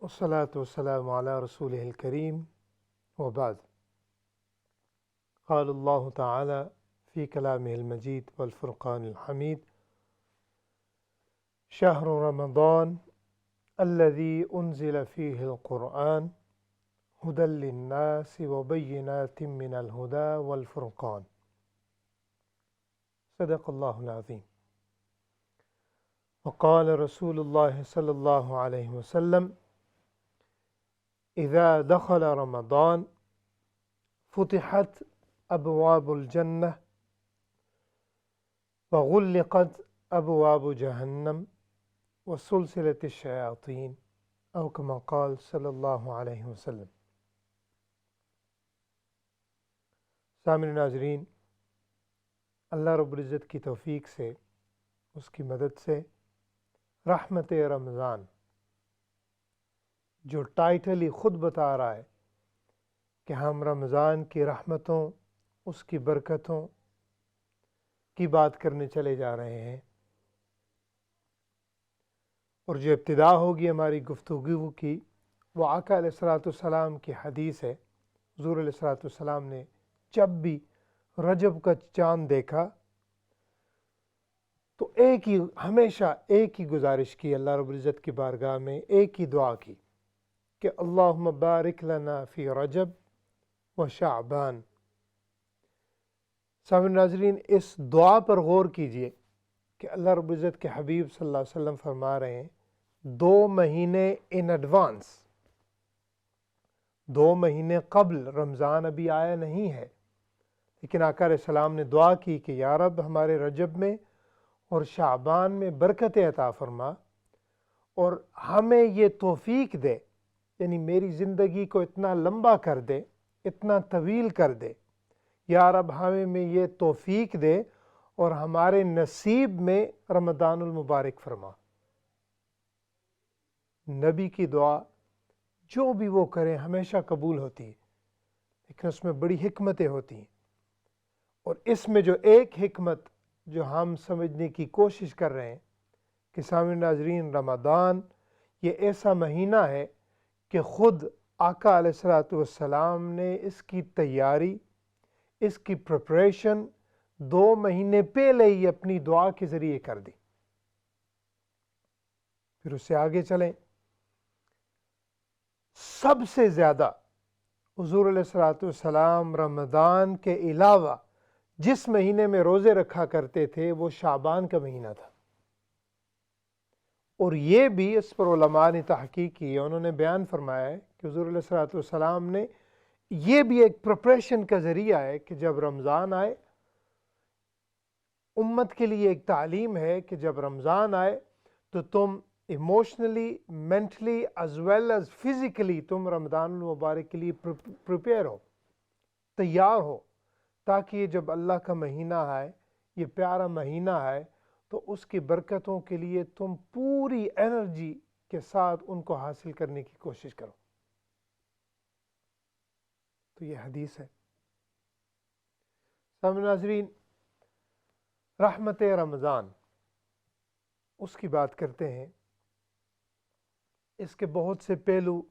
والصلاة والسلام على رسوله الكريم وبعد. قال الله تعالى في كلامه المجيد والفرقان الحميد: شهر رمضان الذي أنزل فيه القرآن هدى للناس وبينات من الهدى والفرقان. صدق الله العظيم. وقال رسول الله صلى الله عليه وسلم: إذا دخل رمضان فتحت أبواب الجنة وغلقت أبواب جهنم وسلسلة الشياطين، أو كما قال صلی اللہ علیہ وسلم. سامعین ناظرین، اللہ رب العزت کی توفیق سے، اس کی مدد سے، رحمت رمضان جو ٹائٹل ہی خود بتا رہا ہے کہ ہم رمضان کی رحمتوں، اس کی برکتوں کی بات کرنے چلے جا رہے ہیں، اور جو ابتدا ہوگی ہماری گفتگو کی وہ آقا علیہ الصلوۃ والسلام کی حدیث ہے. حضور علیہ الصلوۃ والسلام نے جب بھی رجب کا چاند دیکھا تو ہمیشہ ایک ہی گزارش کی اللہ رب العزت کی بارگاہ میں، ایک ہی دعا کی کہ اللہم بارک لنا فی رجب و شعبان. سامعین ناظرین، اس دعا پر غور کیجئے کہ اللہ رب العزت کے حبیب صلی اللہ علیہ وسلم فرما رہے ہیں 2 مہینے ان ایڈوانس، 2 مہینے قبل، رمضان ابھی آیا نہیں ہے، لیکن آقا علیہ السلام نے دعا کی کہ یا رب ہمارے رجب میں اور شعبان میں برکت عطا فرما، اور ہمیں یہ توفیق دے، یعنی میری زندگی کو اتنا لمبا کر دے، اتنا طویل کر دے. یا رب ہمیں یہ توفیق دے اور ہمارے نصیب میں رمضان المبارک فرما. نبی کی دعا جو بھی وہ کریں ہمیشہ قبول ہوتی ہے، لیکن اس میں بڑی حکمتیں ہوتی ہیں، اور اس میں جو ایک حکمت جو ہم سمجھنے کی کوشش کر رہے ہیں کہ سامعین ناظرین، رمضان یہ ایسا مہینہ ہے کہ خود آقا علیہ الصلوۃ والسلام نے اس کی تیاری، اس کی پریپریشن 2 مہینے پہلے ہی اپنی دعا کے ذریعے کر دی. پھر اس سے آگے چلیں، سب سے زیادہ حضور علیہ الصلوۃ والسلام رمضان کے علاوہ جس مہینے میں روزے رکھا کرتے تھے وہ شعبان کا مہینہ تھا. اور یہ بھی اس پر علماء نے تحقیق کی ہے، انہوں نے بیان فرمایا ہے کہ حضور علیہ الصلوۃ والسلام نے یہ بھی ایک پریپریشن کا ذریعہ ہے کہ جب رمضان آئے، امت کے لیے ایک تعلیم ہے کہ جب رمضان آئے تو تم emotionally, mentally as well as physically تم رمضان المبارک کے لیے پریپیئر ہو، تیار ہو، تاکہ یہ جب اللہ کا مہینہ آئے، یہ پیارا مہینہ آئے، تو اس کی برکتوں کے لیے تم پوری انرجی کے ساتھ ان کو حاصل کرنے کی کوشش کرو. تو یہ حدیث ہے. سامعین ناظرین، رحمت رمضان اس کی بات کرتے ہیں. اس کے بہت سے پہلو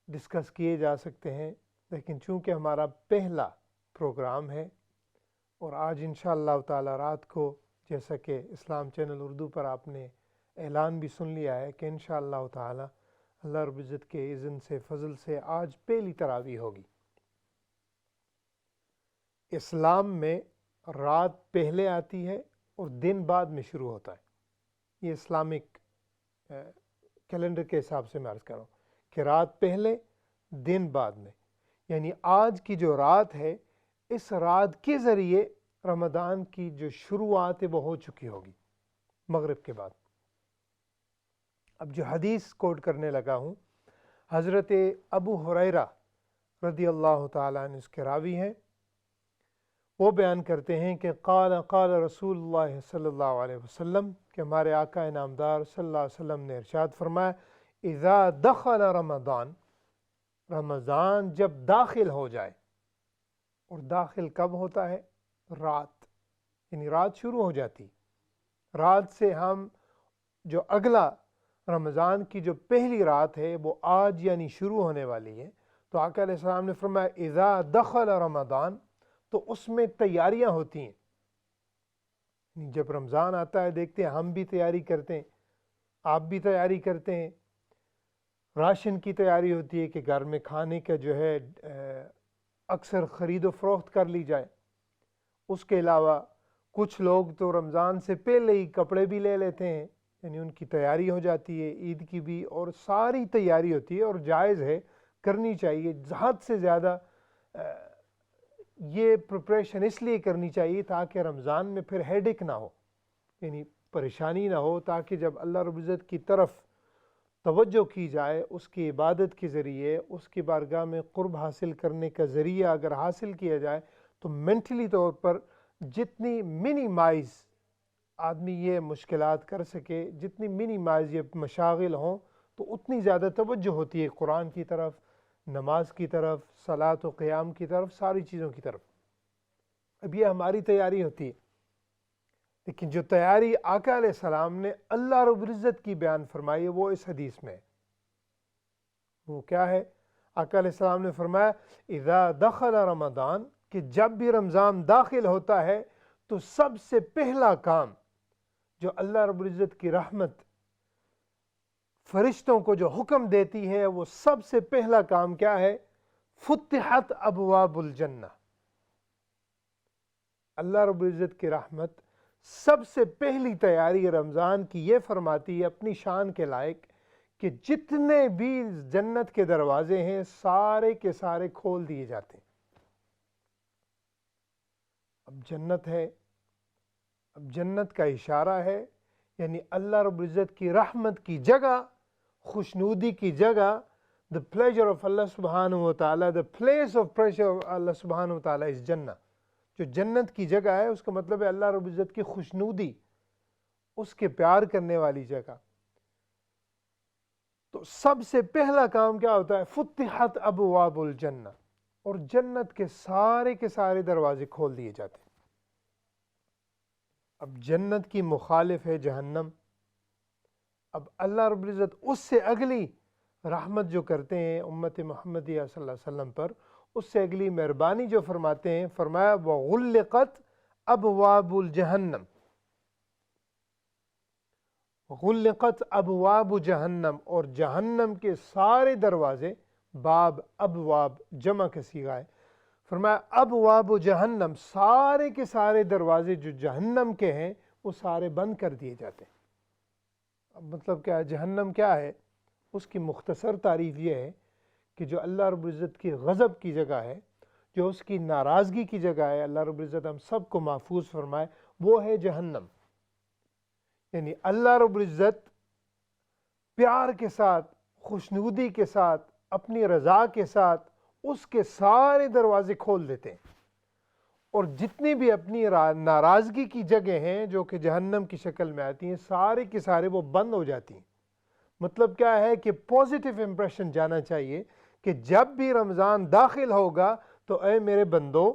ڈسکس کیے جا سکتے ہیں، لیکن چونکہ ہمارا پہلا پروگرام ہے اور آج انشاءاللہ تعالی رات کو، جیسا کہ اسلام چینل اردو پر آپ نے اعلان بھی سن لیا ہے کہ انشاءاللہ تعالی اللہ رب العزت کے اذن سے، فضل سے آج پہلی تراویح ہوگی. اسلام میں رات پہلے آتی ہے اور دن بعد میں شروع ہوتا ہے. یہ اسلامک کیلنڈر کے حساب سے میں عرض کر رہا ہوں کہ رات پہلے، دن بعد میں، یعنی آج کی جو رات ہے، اس رات کے ذریعے رمضان کی جو شروعات ہے وہ ہو چکی ہوگی مغرب کے بعد. اب جو حدیث کوٹ کرنے لگا ہوں، حضرت ابو ہریرہ رضی اللہ تعالیٰ عنہ اس کے راوی ہیں، وہ بیان کرتے ہیں کہ قال رسول اللہ صلی اللہ علیہ وسلم، کہ ہمارے آقا انعامدار صلی اللہ علیہ وسلم نے ارشاد فرمایا، اذا دخل رمضان، رمضان جب داخل ہو جائے، اور داخل کب ہوتا ہے؟ رات، یعنی رات شروع ہو جاتی، رات سے ہم جو اگلا رمضان کی جو پہلی رات ہے وہ آج یعنی شروع ہونے والی ہے، تو آقا علیہ السلام نے فرمایا اذا دخل رمضان، تو اس میں تیاریاں ہوتی ہیں۔ جب رمضان آتا ہے دیکھتے ہیں ہم بھی تیاری کرتے ہیں، آپ بھی تیاری کرتے ہیں، راشن کی تیاری ہوتی ہے کہ گھر میں کھانے کا جو ہے اکثر خرید و فروخت کر لی جائے۔ اس کے علاوہ کچھ لوگ تو رمضان سے پہلے ہی کپڑے بھی لے لیتے ہیں، یعنی ان کی تیاری ہو جاتی ہے عید کی بھی، اور ساری تیاری ہوتی ہے، اور جائز ہے، کرنی چاہیے حد سے زیادہ۔ یہ پریپریشن اس لیے کرنی چاہیے تاکہ رمضان میں پھر ہیڈک نہ ہو، یعنی پریشانی نہ ہو، تاکہ جب اللہ رب العزت کی طرف توجہ کی جائے اس کی عبادت کے ذریعے، اس کی بارگاہ میں قرب حاصل کرنے کا ذریعہ اگر حاصل کیا جائے تو مینٹلی طور پر جتنی منیمائز آدمی یہ مشکلات کر سکے، جتنی منیمائز یہ مشاغل ہوں، تو اتنی زیادہ توجہ ہوتی ہے قرآن کی طرف، نماز کی طرف، صلاۃ و قیام کی طرف، ساری چیزوں کی طرف۔ اب یہ ہماری تیاری ہوتی ہے، لیکن جو تیاری آقا علیہ السلام نے اللہ رب العزت کی بیان فرمائی ہے وہ اس حدیث میں ہے۔ وہ کیا ہے؟ آقا علیہ السلام نے فرمایا اذا دخل رمضان، کہ جب بھی رمضان داخل ہوتا ہے تو سب سے پہلا کام جو اللہ رب العزت کی رحمت فرشتوں کو جو حکم دیتی ہے، وہ سب سے پہلا کام کیا ہے؟ فتحت ابواب الجنہ۔ اللہ رب العزت کی رحمت سب سے پہلی تیاری رمضان کی یہ فرماتی ہے اپنی شان کے لائق، کہ جتنے بھی جنت کے دروازے ہیں سارے کے سارے کھول دیے جاتے ہیں۔ اب جنت ہے، اب جنت کا اشارہ ہے، یعنی اللہ رب العزت کی رحمت کی جگہ، خوشنودی کی جگہ، the pleasure of Allah subhanahu wa ta'ala, the place of pleasure of Allah subhanahu wa ta'ala is جنہ۔ جو جنت کی جگہ ہے اس کا مطلب ہے اللہ رب العزت کی خوشنودی، اس کے پیار کرنے والی جگہ۔ تو سب سے پہلا کام کیا ہوتا ہے؟ فتحت ابواب الجنہ، اور جنت کے سارے دروازے کھول دیے جاتے ہیں۔ اب جنت کی مخالف ہے جہنم۔ اب اللہ رب العزت اس سے اگلی رحمت جو کرتے ہیں امت محمدیہ صلی اللہ علیہ وسلم پر، اس سے اگلی مہربانی جو فرماتے ہیں، فرمایا وَغُلِّقَتْ أَبْوَابُ الْجَهَنَّمِ، غلقت ابواب جہنم، اور جہنم کے سارے دروازے، باب ابواب جمع کا صیغہ ہے، فرمایا ابواب جہنم، سارے کے سارے دروازے جو جہنم کے ہیں وہ سارے بند کر دیے جاتے ہیں۔ اب مطلب کیا ہے؟ جہنم کیا ہے؟ اس کی مختصر تعریف یہ ہے کہ جو اللہ رب العزت کی غضب کی جگہ ہے، جو اس کی ناراضگی کی جگہ ہے، اللہ رب العزت ہم سب کو محفوظ فرمائے، وہ ہے جہنم۔ یعنی اللہ رب العزت پیار کے ساتھ، خوشنودی کے ساتھ، اپنی رضا کے ساتھ اس کے سارے دروازے کھول دیتے ہیں، اور جتنی بھی اپنی ناراضگی کی جگہ ہیں جو کہ جہنم کی شکل میں آتی ہیں، سارے کے سارے وہ بند ہو جاتی ہیں۔ مطلب کیا ہے کہ پازیٹیو امپریشن جانا چاہیے کہ جب بھی رمضان داخل ہوگا تو اے میرے بندو،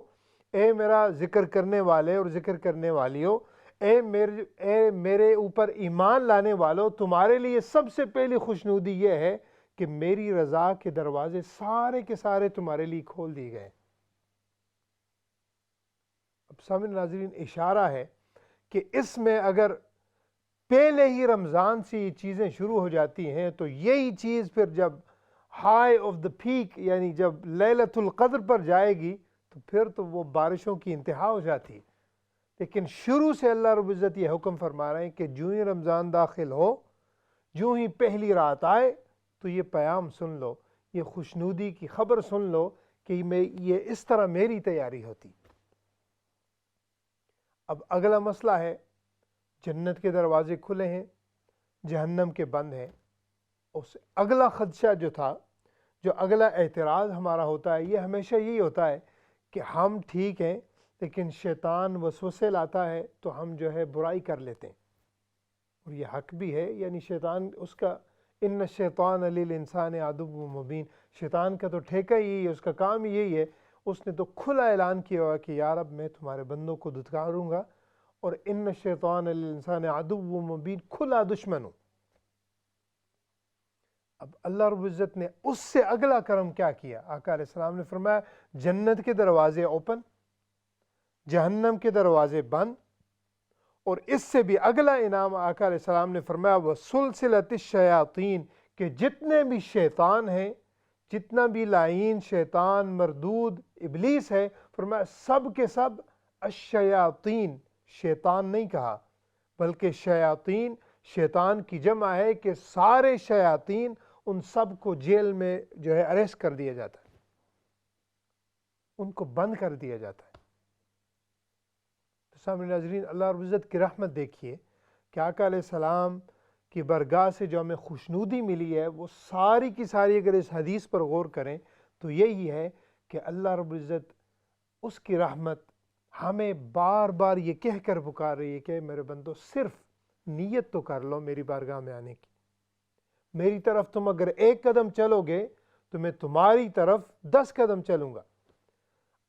اے میرا ذکر کرنے والے اور ذکر کرنے والیوں، اے میرے اوپر ایمان لانے والوں، تمہارے لیے سب سے پہلی خوشنودی یہ ہے کہ میری رضا کے دروازے سارے کے سارے تمہارے لیے کھول دیے گئے۔ اب سامعین ناظرین، اشارہ ہے کہ اس میں اگر پہلے ہی رمضان سے یہ چیزیں شروع ہو جاتی ہیں تو یہی چیز پھر جب ہائی آف دا پیک، یعنی جب لیلۃ القدر پر جائے گی تو پھر تو وہ بارشوں کی انتہا ہو جاتی ہے۔ لیکن شروع سے اللہ رب العزت یہ حکم فرما رہے ہیں کہ جو ہی رمضان داخل ہو، جو ہی پہلی رات آئے تو یہ پیام سن لو، یہ خوشنودی کی خبر سن لو کہ یہ اس طرح میری تیاری ہوتی۔ اب اگلا مسئلہ ہے، جنت کے دروازے کھلے ہیں، جہنم کے بند ہیں۔ اس اگلا خدشہ جو تھا جو اگلا اعتراض ہمارا ہوتا ہے یہ ہمیشہ یہی ہوتا ہے کہ ہم ٹھیک ہیں لیکن شیطان وسوسے لاتا ہے تو ہم جو ہے برائی کر لیتے ہیں، اور یہ حق بھی ہے، یعنی شیطان اس کا ان الشیطان للانسان عدو مبین، شیطان کا تو ٹھیکہ یہی ہے، اس کا کام یہی ہے، اس نے تو کھلا اعلان کیا ہوا کہ یا رب میں تمہارے بندوں کو دھتکاروں گا، اور ان الشیطان للانسان عدو مبین، کھلا دشمن ہوں۔ اب اللہ رب العزت نے اس سے اگلا کرم کیا کیا؟ آقا علیہ السلام نے فرمایا جنت کے دروازے اوپن، جہنم کے دروازے بند، اور اس سے بھی اگلا انعام آقا علیہ السلام نے فرمایا وَسُلْسِلَةِ الشَّيَاطِينَ، کہ جتنے بھی شیطان ہیں، جتنا بھی لعین شیطان مردود ابلیس ہے، فرمایا سب کے سب الشیاطین، شیطان نہیں کہا بلکہ شیاطین، شیطان کی جمع ہے کہ سارے شیاطین، ان سب کو جیل میں جو ہے اریسٹ کر دیا جاتا ہے، ان کو بند کر دیا جاتا ہے۔ تو سامعین ناظرین، اللہ رب العزت کی رحمت دیکھیے کہ آقا علیہ السلام کی برگاہ سے جو ہمیں خوشنودی ملی ہے وہ ساری کی ساری، اگر اس حدیث پر غور کریں تو یہی ہے کہ اللہ رب العزت اس کی رحمت ہمیں بار بار یہ کہہ کر پکار رہی ہے کہ میرے بندو صرف نیت تو کر لو میری بارگاہ میں آنے کی، میری طرف تم اگر ایک قدم چلو گے تو میں تمہاری طرف 10 قدم چلوں گا۔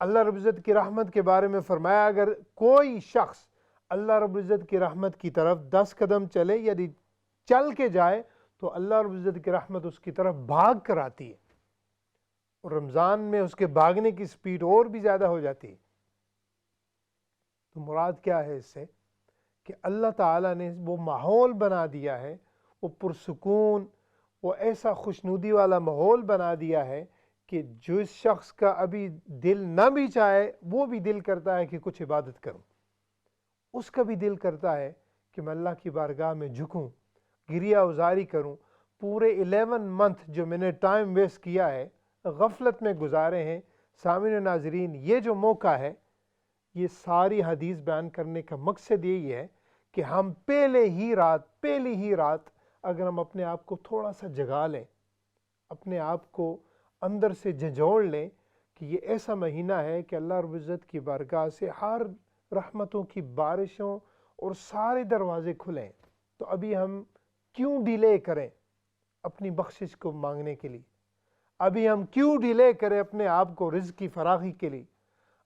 اللہ رب العزت کی رحمت کے بارے میں فرمایا اگر کوئی شخص اللہ رب العزت کی رحمت کی طرف 10 قدم چلے، یعنی چل کے جائے، تو اللہ رب العزت کی رحمت اس کی طرف بھاگ کر آتی ہے، اور رمضان میں اس کے بھاگنے کی سپیڈ اور بھی زیادہ ہو جاتی ہے۔ تو مراد کیا ہے اس سے؟ کہ اللہ تعالیٰ نے وہ ماحول بنا دیا ہے، وہ پرسکون، وہ ایسا خوشنودی والا ماحول بنا دیا ہے کہ جو اس شخص کا ابھی دل نہ بھی چاہے وہ بھی دل کرتا ہے کہ کچھ عبادت کروں، اس کا بھی دل کرتا ہے کہ میں اللہ کی بارگاہ میں جھکوں، گریہ ازاری کروں، پورے 11 منتھ جو میں نے ٹائم ویسٹ کیا ہے، غفلت میں گزارے ہیں۔ سامعین ناظرین، یہ جو موقع ہے، یہ ساری حدیث بیان کرنے کا مقصد یہی ہے کہ ہم پہلی ہی رات اگر ہم اپنے آپ کو تھوڑا سا جگا لیں، اپنے آپ کو اندر سے جھنجھوڑ لیں کہ یہ ایسا مہینہ ہے کہ اللہ رب العزت کی بارگاہ سے ہر رحمتوں کی بارشوں اور سارے دروازے کھلیں، تو ابھی ہم کیوں ڈیلے کریں اپنی بخشش کو مانگنے کے لیے؟ ابھی ہم کیوں ڈیلے کریں اپنے آپ کو رزق کی فراخی کے لیے؟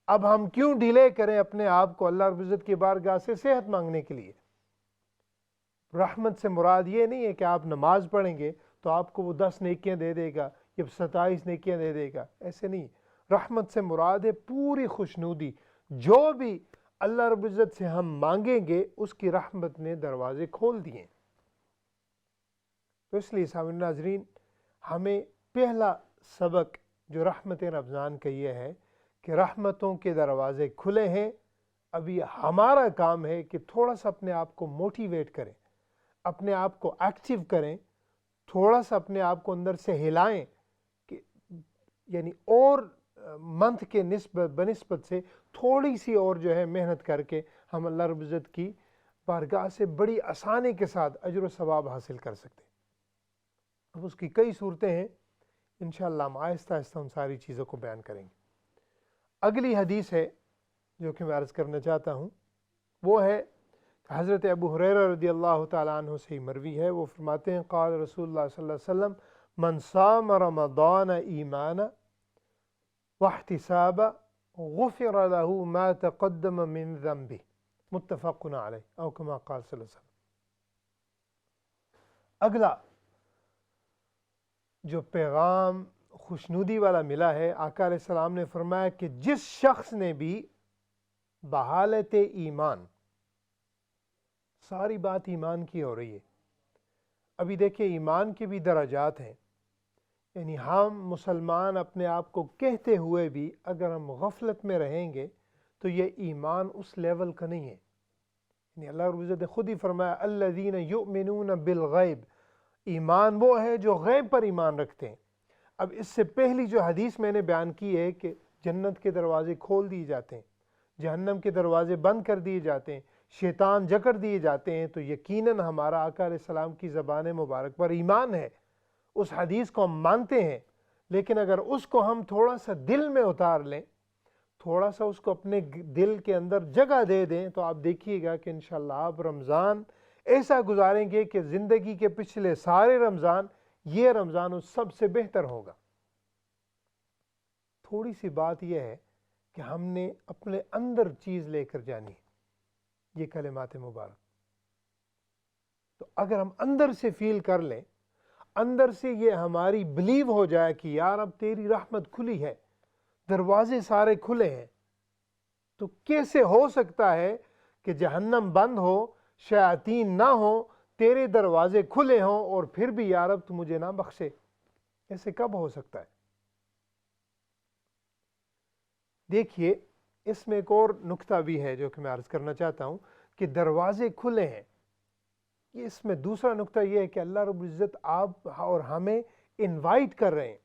اب ہم کیوں ڈیلے کریں اپنے آپ کو اللہ رب العزت کی بارگاہ سے صحت مانگنے کے لیے؟ رحمت سے مراد یہ نہیں ہے کہ آپ نماز پڑھیں گے تو آپ کو وہ 10 نیکیاں دے دے گا یا 27 نیکیاں دے دے گا، ایسے نہیں۔ رحمت سے مراد ہے پوری خوشنودی، جو بھی اللہ رب العزت سے ہم مانگیں گے اس کی رحمت نے دروازے کھول دیے۔ تو اس لیے سامعین ناظرین، ہمیں پہلا سبق جو رحمت رمضان کا یہ ہے کہ رحمتوں کے دروازے کھلے ہیں، ابھی ہمارا کام ہے کہ تھوڑا سا اپنے آپ کو موٹیویٹ کریں، اپنے آپ کو ایکٹیو کریں، تھوڑا سا اپنے آپ کو اندر سے ہلائیں کہ یعنی اور منتھ کے بنسبت سے تھوڑی سی اور جو ہے محنت کر کے ہم اللہ رب العزت کی بارگاہ سے بڑی آسانی کے ساتھ اجر و ثواب حاصل کر سکتے ہیں۔ اب اس کی کئی صورتیں ہیں، انشاءاللہ ہم آہستہ آہستہ ان ساری چیزوں کو بیان کریں گے۔ اگلی حدیث ہے جو کہ میں عرض کرنا چاہتا ہوں، وہ ہے حضرت ابو ہریرہ رضی اللہ تعالیٰ عنہ سے مروی ہے۔ وہ فرماتے ہیں قال رسول اللہ صلی اللہ علیہ وسلم من صام رمضان ایمانا واحتسابا غفر له ما تقدم من ذنبه، متفق علیہ، او کما قال صلی اللہ علیہ وسلم۔ اگلا جو پیغام خوشنودی والا ملا ہے، آقا علیہ السلام نے فرمایا کہ جس شخص نے بھی بحالت ایمان، ساری بات ایمان کی ہو رہی ہے، ابھی دیکھیں ایمان کے بھی درجات ہیں، یعنی ہم مسلمان اپنے آپ کو کہتے ہوئے بھی اگر ہم غفلت میں رہیں گے تو یہ ایمان اس لیول کا نہیں ہے۔ یعنی اللہ رب العزت نے خود ہی فرمایا الذین یؤمنون بالغیب، ایمان وہ ہے جو غیب پر ایمان رکھتے ہیں۔ اب اس سے پہلی جو حدیث میں نے بیان کی ہے کہ جنت کے دروازے کھول دیے جاتے ہیں، جہنم کے دروازے بند کر دیے جاتے ہیں، شیطان جکڑ دیے جاتے ہیں، تو یقیناً ہمارا آقا علیہ السلام کی زبان مبارک پر ایمان ہے، اس حدیث کو ہم مانتے ہیں، لیکن اگر اس کو ہم تھوڑا سا دل میں اتار لیں، تھوڑا سا اس کو اپنے دل کے اندر جگہ دے دیں، تو آپ دیکھیے گا کہ انشاءاللہ آپ رمضان ایسا گزاریں گے کہ زندگی کے پچھلے سارے رمضان، یہ رمضان اس سب سے بہتر ہوگا۔ تھوڑی سی بات یہ ہے کہ ہم نے اپنے اندر چیز لے کر جانی ہے، یہ کلمات مبارک۔ تو اگر ہم اندر سے فیل کر لیں، اندر سے یہ ہماری بلیو ہو جائے کہ یار اب تیری رحمت کھلی ہے، دروازے سارے کھلے ہیں، تو کیسے ہو سکتا ہے کہ جہنم بند ہو، شیاطین نہ ہو، تیرے دروازے کھلے ہوں اور پھر بھی یا رب تو مجھے نہ بخشے؟ ایسے کب ہو سکتا ہے؟ دیکھیے، اس میں ایک اور نکتہ بھی ہے جو کہ میں عرض کرنا چاہتا ہوں کہ دروازے کھلے ہیں، اس میں دوسرا نکتہ یہ ہے کہ اللہ رب العزت آپ اور ہمیں انوائٹ کر رہے ہیں۔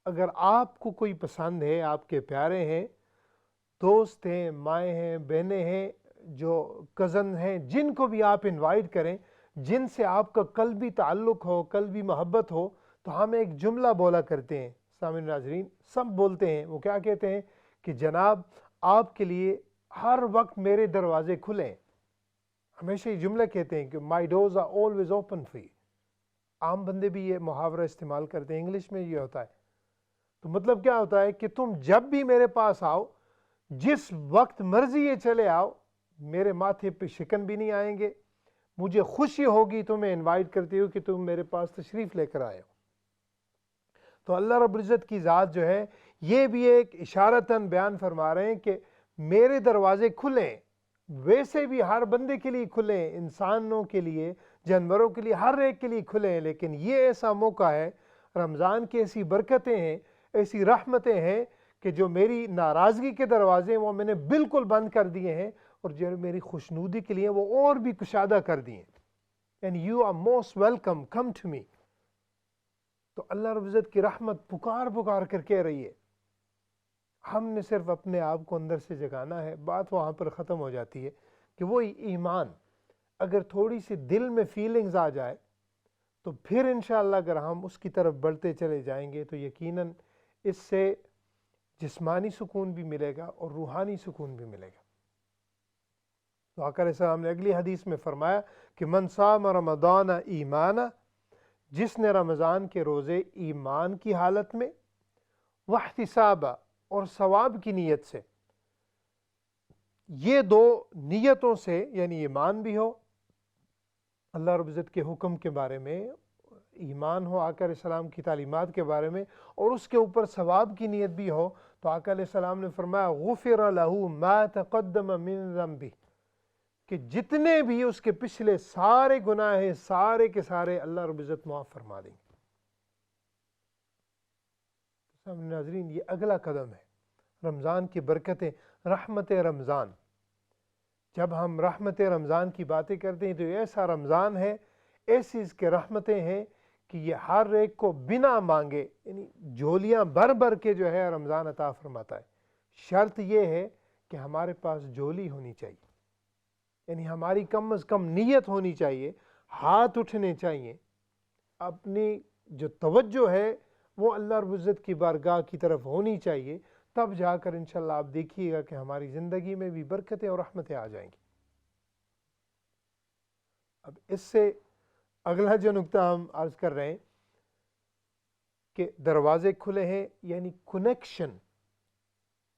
اگر آپ کو کوئی پسند ہے، آپ کے پیارے ہیں، دوست ہیں، مائیں ہیں، بہنیں ہیں، جو کزن ہیں، جن کو بھی آپ انوائٹ کریں، جن سے آپ کا قلبی تعلق ہو، قلبی محبت ہو، تو ہم ایک جملہ بولا کرتے ہیں، سامعین ناظرین سب بولتے ہیں، وہ کیا کہتے ہیں کہ جناب آپ کے لیے ہر وقت میرے دروازے کھلے ہیں۔ ہمیشہ یہ جملہ کہتے ہیں کہ my doors are always open for you۔ عام بندے بھی یہ محاورہ استعمال کرتے ہیں، انگلش میں یہ ہوتا ہے۔ تو مطلب کیا ہوتا ہے کہ تم جب بھی میرے پاس آؤ، جس وقت مرضی یہ چلے آؤ، میرے ماتھے پہ شکن بھی نہیں آئیں گے، مجھے خوشی ہوگی تمہیں انوائٹ کرتے ہو کہ تم میرے پاس تشریف لے کر آئے ہو۔ تو اللہ رب العزت کی ذات جو ہے، یہ بھی ایک اشارتاً بیان فرما رہے ہیں کہ میرے دروازے کھلے ہیں، ویسے بھی ہر بندے کے لیے کھلے ہیں، انسانوں کے لیے، جانوروں کے لیے، ہر ایک کے لیے کھلے ہیں، لیکن یہ ایسا موقع ہے، رمضان کی ایسی برکتیں ہیں، ایسی رحمتیں ہیں کہ جو میری ناراضگی کے دروازے ہیں وہ میں نے بالکل بند کر دیے ہیں، اور جو میری خوشنودی کے لیے وہ اور بھی کشادہ کر دیے ہیں۔ And you are most welcome, come to me۔ تو اللہ رب العزت کی رحمت پکار پکار کر کہہ رہی ہے، ہم نے صرف اپنے آپ کو اندر سے جگانا ہے۔ بات وہاں پر ختم ہو جاتی ہے کہ وہ ایمان اگر تھوڑی سی دل میں فیلنگز آ جائے تو پھر انشاءاللہ اگر ہم اس کی طرف بڑھتے چلے جائیں گے تو یقیناً اس سے جسمانی سکون بھی ملے گا اور روحانی سکون بھی ملے گا۔ تو آقا علیہ السلام نے اگلی حدیث میں فرمایا کہ من صام رمضان ایمانا، جس نے رمضان کے روزے ایمان کی حالت میں، واحتسابا، اور ثواب کی نیت سے، یہ دو نیتوں سے، یعنی ایمان بھی ہو اللہ رب العزت کے حکم کے بارے میں، ایمان ہو آقا علیہ السلام کی تعلیمات کے بارے میں، اور اس کے اوپر ثواب کی نیت بھی ہو، تو آقا علیہ السلام نے فرمایا غفر لہ ما تقدم من ذنبہ، کہ جتنے بھی اس کے پچھلے سارے گناہ ہیں، سارے کے سارے اللہ رب العزت معاف فرما دیں گے۔ ناظرین، یہ اگلا قدم ہے، رمضان کی برکتیں، رحمت رمضان۔ جب ہم رحمت رمضان کی باتیں کرتے ہیں تو یہ ایسا رمضان ہے، ایسی اس کے رحمتیں ہیں کہ یہ ہر ایک کو بنا مانگے، یعنی جھولیاں بھر بھر کے جو ہے رمضان عطا فرماتا ہے۔ شرط یہ ہے کہ ہمارے پاس جھولی ہونی چاہیے، یعنی ہماری کم از کم نیت ہونی چاہیے، ہاتھ اٹھنے چاہیے، اپنی جو توجہ ہے وہ اللہ رب العزت کی بارگاہ کی طرف ہونی چاہیے، تب جا کر انشاءاللہ آپ دیکھیے گا کہ ہماری زندگی میں بھی برکتیں اور رحمتیں آ جائیں گی۔ اب اس سے اگلا جو نکتہ ہم عرض کر رہے ہیں کہ دروازے کھلے ہیں، یعنی کنیکشن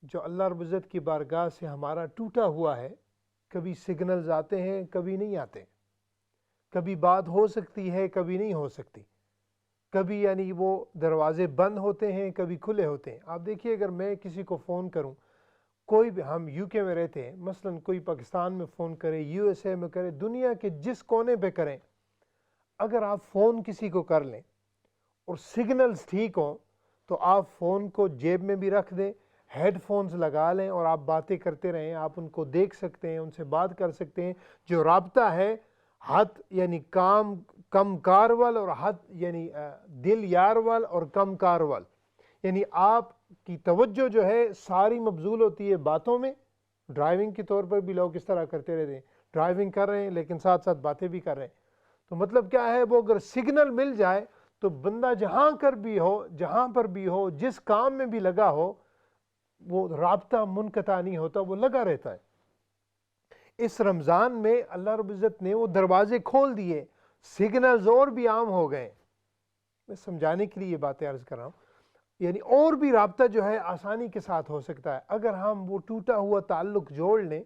جو اللہ رب العزت کی بارگاہ سے ہمارا ٹوٹا ہوا ہے، کبھی سگنلز آتے ہیں، کبھی نہیں آتے، کبھی بات ہو سکتی ہے، کبھی نہیں ہو سکتی، کبھی یعنی وہ دروازے بند ہوتے ہیں، کبھی کھلے ہوتے ہیں۔ آپ دیکھیے، اگر میں کسی کو فون کروں، کوئی بھی، ہم یو کے میں رہتے ہیں، مثلا کوئی پاکستان میں فون کرے، یو ایس اے میں کرے، دنیا کے جس کونے پہ کریں، اگر آپ فون کسی کو کر لیں اور سگنلز ٹھیک ہوں تو آپ فون کو جیب میں بھی رکھ دیں، ہیڈ فونز لگا لیں اور آپ باتیں کرتے رہیں، آپ ان کو دیکھ سکتے ہیں، ان سے بات کر سکتے ہیں۔ جو رابطہ ہے، ہاتھ یعنی کم کار وال، اور ہاتھ یعنی دل یار وال، اور کم کار وال، یعنی آپ کی توجہ جو ہے ساری مبذول ہوتی ہے باتوں میں۔ ڈرائیونگ کے طور پر بھی لوگ اس طرح کرتے رہتے ہیں، ڈرائیونگ کر رہے ہیں لیکن ساتھ ساتھ باتیں بھی کر رہے ہیں۔ تو مطلب کیا ہے، وہ اگر سگنل مل جائے تو بندہ جہاں پر بھی ہو جس کام میں بھی لگا ہو وہ رابطہ منقطع نہیں ہوتا، وہ لگا رہتا ہے۔ اس رمضان میں اللہ رب العزت نے وہ دروازے کھول دیے، سگنلز اور بھی عام ہو گئے۔ میں سمجھانے کے لیے یہ باتیں عرض کر رہا ہوں، یعنی اور بھی رابطہ جو ہے آسانی کے ساتھ ہو سکتا ہے اگر ہم وہ ٹوٹا ہوا تعلق جوڑ لیں،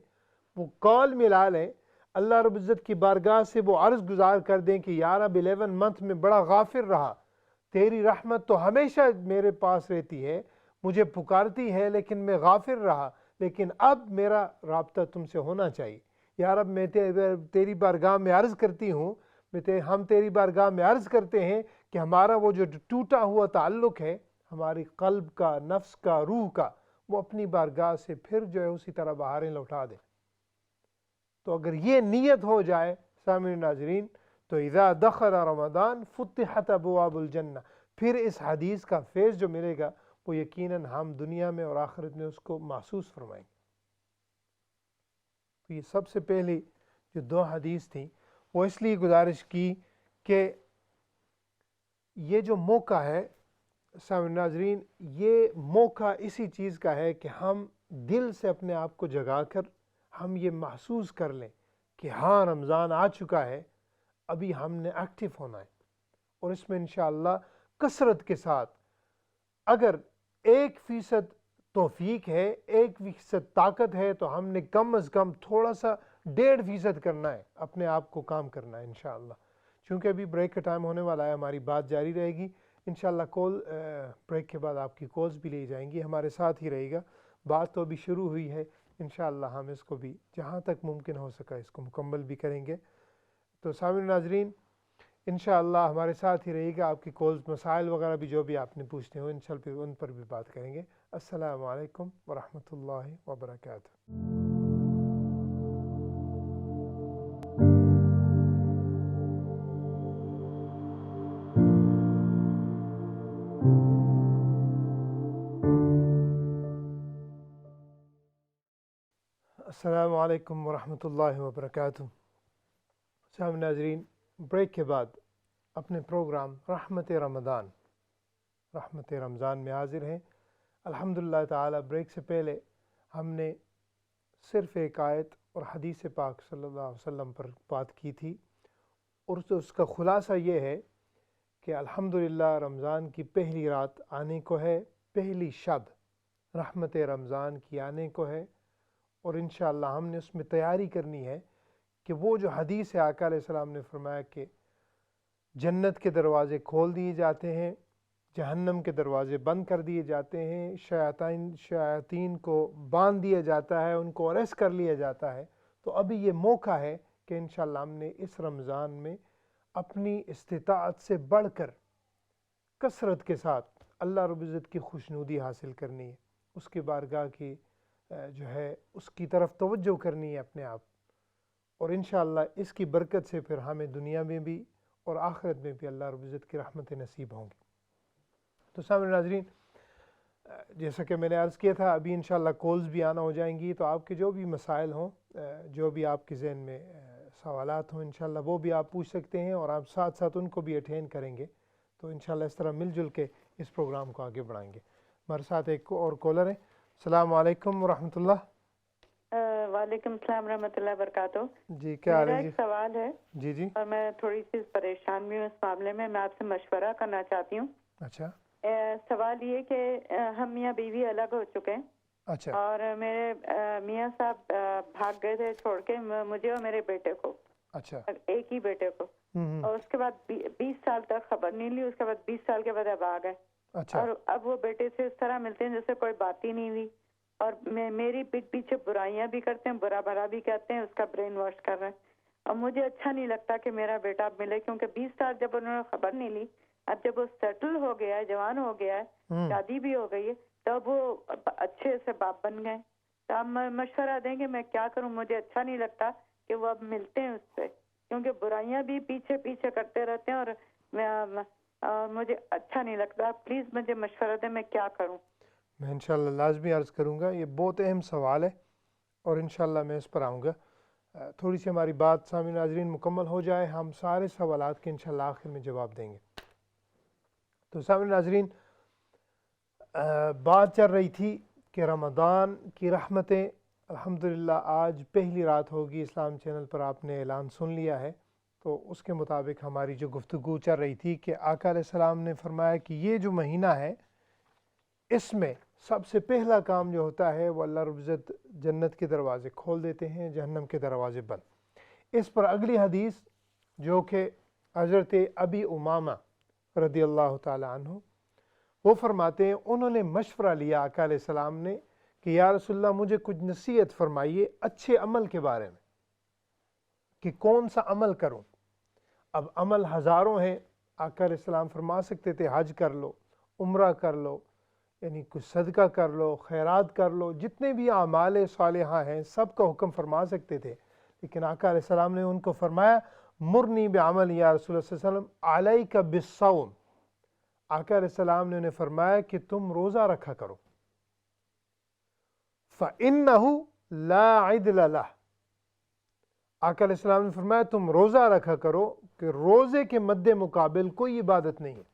وہ کال ملا لیں، اللہ رب العزت کی بارگاہ سے وہ عرض گزار کر دیں کہ یا رب 11 منتھ میں بڑا غافر رہا، تیری رحمت تو ہمیشہ میرے پاس رہتی ہے، مجھے پکارتی ہے لیکن میں غافر رہا، لیکن اب میرا رابطہ تم سے ہونا چاہیے۔ یا رب میں تیری بارگاہ میں عرض کرتی ہوں، ہم تیری بارگاہ میں عرض کرتے ہیں کہ ہمارا وہ جو ٹوٹا ہوا تعلق ہے، ہماری قلب کا، نفس کا، روح کا، وہ اپنی بارگاہ سے پھر جو ہے اسی طرح بہاریں لوٹا دے۔ تو اگر یہ نیت ہو جائے سامعین ناظرین، تو اذا دخل رمضان فتحت ابواب الجنہ، پھر اس حدیث کا فیض جو ملے گا وہ یقیناً ہم دنیا میں اور آخرت میں اس کو محسوس فرمائیں گے۔ تو یہ سب سے پہلی جو 2 حدیث تھیں وہ اس لیے گزارش کی کہ یہ جو موقع ہے سامعین ناظرین، یہ موقع اسی چیز کا ہے کہ ہم دل سے اپنے آپ کو جگا کر ہم یہ محسوس کر لیں کہ ہاں رمضان آ چکا ہے، ابھی ہم نے ایکٹیو ہونا ہے، اور اس میں انشاءاللہ کثرت کے ساتھ اگر 1% توفیق ہے، 1% طاقت ہے، تو ہم نے کم از کم تھوڑا سا 1.5% کرنا ہے، اپنے آپ کو کام کرنا ہے انشاءاللہ۔ چونکہ ابھی بریک کا ٹائم ہونے والا ہے، ہماری بات جاری رہے گی انشاءاللہ۔ بریک کے بعد آپ کی کالز بھی لی جائیں گی، ہمارے ساتھ ہی رہے گا۔ بات تو ابھی شروع ہوئی ہے، انشاءاللہ ہم اس کو بھی جہاں تک ممکن ہو سکا اس کو مکمل بھی کریں گے۔ تو سامعین ناظرین انشاءاللہ ہمارے ساتھ ہی رہے گا، آپ کی کالز، مسائل وغیرہ بھی جو بھی آپ نے پوچھتے ہوں انشاءاللہ ان پر بھی بات کریں گے۔ السلام علیکم ورحمۃ اللہ وبرکاتہ۔ السلام علیکم ورحمۃ اللہ وبرکاتہ۔ سامعین ناظرین، بریک کے بعد اپنے پروگرام رحمت رمضان میں حاضر ہیں۔ الحمدللہ تعالی بریک سے پہلے ہم نے صرف ایک آیت اور حدیث پاک صلی اللہ علیہ وسلم پر بات کی تھی، اور اس کا خلاصہ یہ ہے کہ الحمدللہ رمضان کی پہلی رات آنے کو ہے، پہلی شب رحمت رمضان کی آنے کو ہے، اور انشاءاللہ ہم نے اس میں تیاری کرنی ہے کہ وہ جو حدیث ہے آقا علیہ السلام نے فرمایا کہ جنت کے دروازے کھول دیے جاتے ہیں، جہنم کے دروازے بند کر دیے جاتے ہیں، شیاطین کو باندھ دیا جاتا ہے، ان کو اریسٹ کر لیا جاتا ہے۔ تو ابھی یہ موقع ہے کہ انشاءاللہ ہم نے اس رمضان میں اپنی استطاعت سے بڑھ کر کثرت کے ساتھ اللہ رب العزت کی خوشنودی حاصل کرنی ہے، اس کی بارگاہ کی جو ہے اس کی طرف توجہ کرنی ہے اپنے آپ، اور انشاءاللہ اس کی برکت سے پھر ہمیں دنیا میں بھی اور آخرت میں بھی اللہ رب العزت کی رحمت نصیب ہوں گی۔ تو سامعین ناظرین، جیسا کہ میں نے عرض کیا تھا، ابھی انشاءاللہ کالز بھی آنا ہو جائیں گی، تو آپ کے جو بھی مسائل ہوں، جو بھی آپ کے ذہن میں سوالات ہوں، انشاءاللہ وہ بھی آپ پوچھ سکتے ہیں، اور آپ ساتھ ساتھ ان کو بھی اٹینڈ کریں گے، تو انشاءاللہ اس طرح مل جل کے اس پروگرام کو آگے بڑھائیں گے۔ ہمارے ساتھ ایک اور کالر ہے۔ السلام علیکم ورحمۃ اللہ۔ وعلیکم السلام ورحمۃ اللہ وبرکاتہ۔ جی کیا حال ہے؟ میرا ایک سوال ہے، جی جی، اور میں تھوڑی سی پریشان بھی ہوں اس معاملے میں آپ سے مشورہ کرنا چاہتی ہوں۔ اچھا سوال یہ کہ ہم میاں بیوی الگ ہو چکے ہیں، اچھا اور میرے میاں صاحب بھاگ گئے تھے چھوڑ کے مجھے اور میرے بیٹے کو، اچھا، ایک ہی بیٹے کو، اور اس کے بعد 20 سال تک خبر نہیں لی، اس کے بعد 20 سال کے بعد اب آ گئے، اچھا اور اب وہ بیٹے سے اس طرح ملتے ہیں جیسے کوئی بات ہی نہیں ہوئی، اور میری پیٹھ پیچھے برائیاں بھی کرتے ہیں، برا بھلا بھی کہتے ہیں، اس کا برین واش کر رہے ہیں، اور مجھے اچھا نہیں لگتا کہ میرا بیٹا اب ملے، کیونکہ 20 سال جب انہوں نے خبر نہیں لی، اب جب وہ سیٹل ہو گیا ہے، جوان ہو گیا ہے، شادی بھی ہو گئی ہے، تب وہ اچھے سے باپ بن گئے۔ تو آپ مشورہ دیں کہ میں کیا کروں؟ مجھے اچھا نہیں لگتا کہ وہ اب ملتے ہیں اس سے، کیونکہ برائیاں بھی پیچھے پیچھے کرتے رہتے ہیں، اور مجھے اچھا نہیں لگتا۔ آپ پلیز مجھے مشورہ دیں میں کیا کروں۔ میں انشاءاللہ لازمی عرض کروں گا، یہ بہت اہم سوال ہے، اور انشاءاللہ میں اس پر آؤں گا۔ تھوڑی سی ہماری بات سامعین ناظرین مکمل ہو جائے، ہم سارے سوالات کے انشاءاللہ آخر میں جواب دیں گے۔ تو سامعین ناظرین، بات چل رہی تھی کہ رمضان کی رحمتیں، الحمدللہ آج پہلی رات ہوگی، اسلام چینل پر آپ نے اعلان سن لیا ہے، تو اس کے مطابق ہماری جو گفتگو چل رہی تھی کہ آقا علیہ السلام نے فرمایا کہ یہ جو مہینہ ہے اس میں سب سے پہلا کام جو ہوتا ہے وہ اللہ رب العزت جنت کے دروازے کھول دیتے ہیں، جہنم کے دروازے بند۔ اس پر اگلی حدیث جو کہ حضرت ابی امامہ رضی اللہ تعالی عنہ وہ فرماتے ہیں، انہوں نے مشورہ لیا آقا علیہ السلام نے کہ یا رسول اللہ مجھے کچھ نصیحت فرمائیے اچھے عمل کے بارے میں کہ کون سا عمل کروں۔ اب عمل ہزاروں ہیں، آقا علیہ السلام فرما سکتے تھے حج کر لو، عمرہ کر لو، یعنی کچھ صدقہ کر لو، خیرات کر لو، جتنے بھی اعمال صالحہ ہیں سب کا حکم فرما سکتے تھے، لیکن آقا علیہ السلام نے ان کو فرمایا مرنی بعمل یا رسول اللہ صلی اللہ علیہ وسلم علیک بالصوم۔ آقا علیہ السلام نے انہیں فرمایا کہ تم روزہ رکھا کرو، فَإِنَّهُ لَا عِدْلَ لَهُ۔ آقا علیہ السلام نے فرمایا تم روزہ رکھا کرو کہ روزے کے مد مقابل کوئی عبادت نہیں ہے،